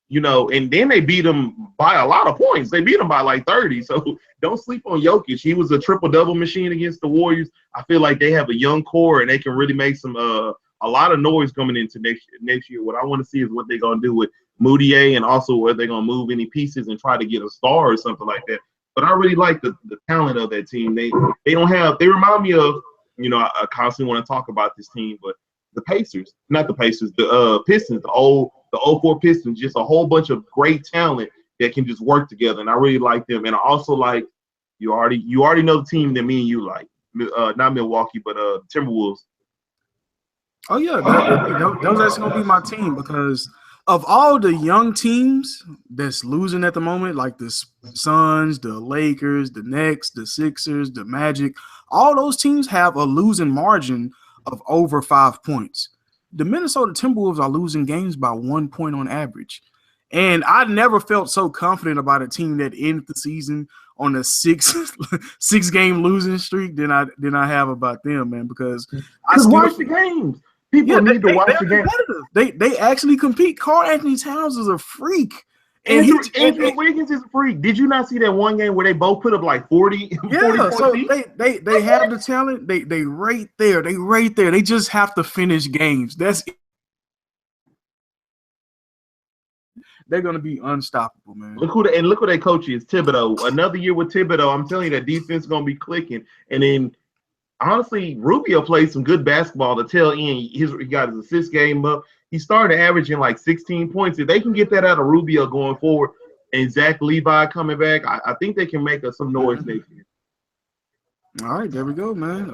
and then they beat them by a lot of points. They beat them by like 30. So don't sleep on Jokic. He was a triple-double machine against the Warriors. I feel like they have a young core, and they can really make a lot of noise coming into next year. What I want to see is what they're going to do with Moutier and also whether they're going to move any pieces and try to get a star or something like that. But I really like the talent of that team. They remind me of, I constantly want to talk about this team, but the Pacers, not the Pacers, the Pistons, the 04 Pistons, just a whole bunch of great talent that can just work together. And I really like them. And I also like, you already know the team that me and you like, not Milwaukee, but Timberwolves. Oh, yeah. That's going to be my team because of all the young teams that's losing at the moment, like the Suns, the Lakers, the Knicks, the Sixers, the Magic, all those teams have a losing margin of over 5 points. The Minnesota Timberwolves are losing games by 1 point on average. And I never felt so confident about a team that ended the season on a six game losing streak than I have about them, man, because watch the games. People need to watch the game. They actually compete. Karl-Anthony Towns is a freak. Andrew Wiggins is a freak. Did you not see that one game where they both put up like 40? Yeah, 40 so they have the talent. They right there. They just have to finish games. They're gonna be unstoppable, man. Look who their coach is, Thibodeau. Another year with Thibodeau, I'm telling you that defense is gonna be clicking. And then honestly, Rubio played some good basketball to tail end. He got his assist game up. He started averaging like 16 points. If they can get that out of Rubio going forward and Zach Levi coming back, I think they can make some noise next year. All right, there we go, man.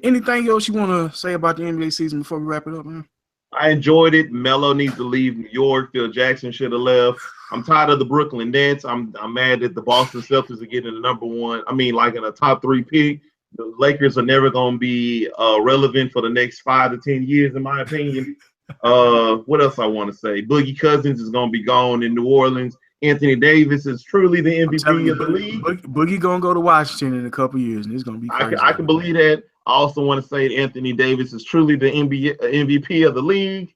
Anything else you want to say about the NBA season before we wrap it up, man? I enjoyed it. Melo needs to leave New York. Phil Jackson should have left. I'm tired of the Brooklyn Nets. I'm mad that the Boston Celtics are getting the number one. I mean, like in a top 3 pick. The Lakers are never going to be relevant for the next 5 to 10 years, in my opinion. What else I want to say? Boogie Cousins is going to be gone in New Orleans. Anthony Davis is truly the MVP of the league. Boogie going to go to Washington in a couple years, and it's going to be crazy. I can believe that. I also want to say that Anthony Davis is truly the MVP of the league.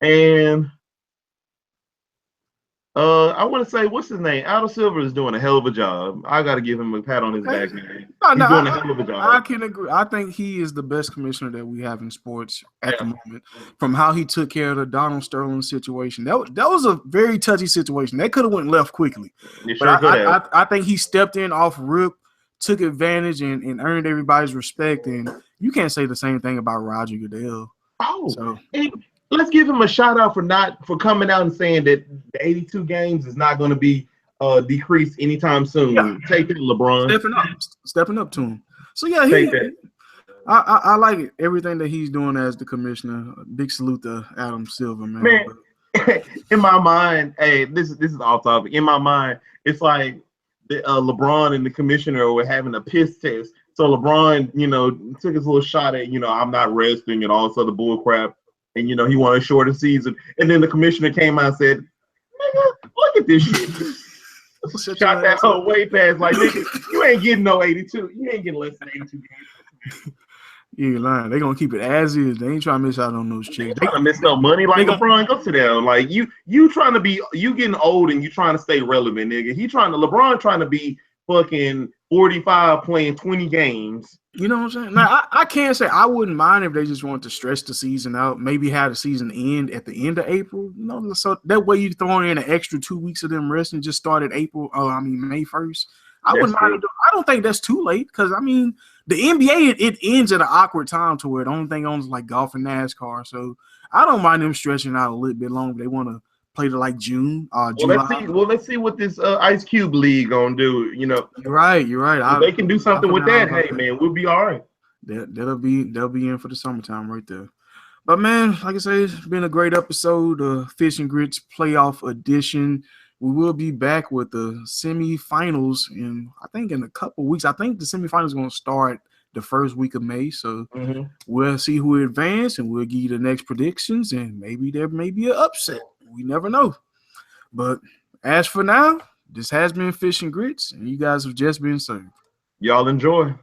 And I want to say, what's his name? Aldo Silver is doing a hell of a job. I got to give him a pat on his back, man. He's doing a hell of a job. I can agree. I think he is the best commissioner that we have in sports at the moment. From how he took care of the Donald Sterling situation, that was a very touchy situation. That could have went left quickly. I think he stepped in off rip, took advantage, and earned everybody's respect. And you can't say the same thing about Roger Goodell. Let's give him a shout out for coming out and saying that the 82 games is not going to be decreased anytime soon. Yeah. Take it, LeBron. Stepping up to him. So yeah, I like everything that he's doing as the commissioner. Big salute to Adam Silver, man. in my mind, hey, this is off topic. In my mind, it's like LeBron and the commissioner were having a piss test. So LeBron, took his little shot at, I'm not resting and all this other bull crap. And, he wanted a shorter season. And then the commissioner came out and said, nigga, look at this shit. Shot that whole way past. Like, nigga, you ain't getting no 82. You ain't getting less than 82 games. You ain't lying. They gonna keep it as is. They ain't trying to miss out on those chicks. They gonna miss no money. Like LeBron, go to them. Like you trying to be, you getting old and you trying to stay relevant, nigga. LeBron trying to be fucking 45 playing 20 games. You know what I'm saying? Now I can't say I wouldn't mind if they just wanted to stretch the season out. Maybe have the season end at the end of April. So that way you throw in an extra 2 weeks of them resting. Just start at May 1st. I wouldn't mind. I don't think that's too late because the NBA it ends at an awkward time to where the only thing on is like golf and NASCAR. So I don't mind them stretching out a little bit longer. If they want to play to like June, July. Let's see what this Ice Cube League gonna do. You're right. If they can do something with that, hey man, we'll be all right. They'll be in for the summertime right there. But man, like I say, it's been a great episode of Fish and Grits playoff edition. We will be back with the semifinals in a couple weeks. I think the semifinals is going to start the first week of May. So we'll see who advanced and we'll give you the next predictions. And maybe there may be an upset. We never know. But as for now, this has been Fish and Grits, and you guys have just been served. Y'all enjoy.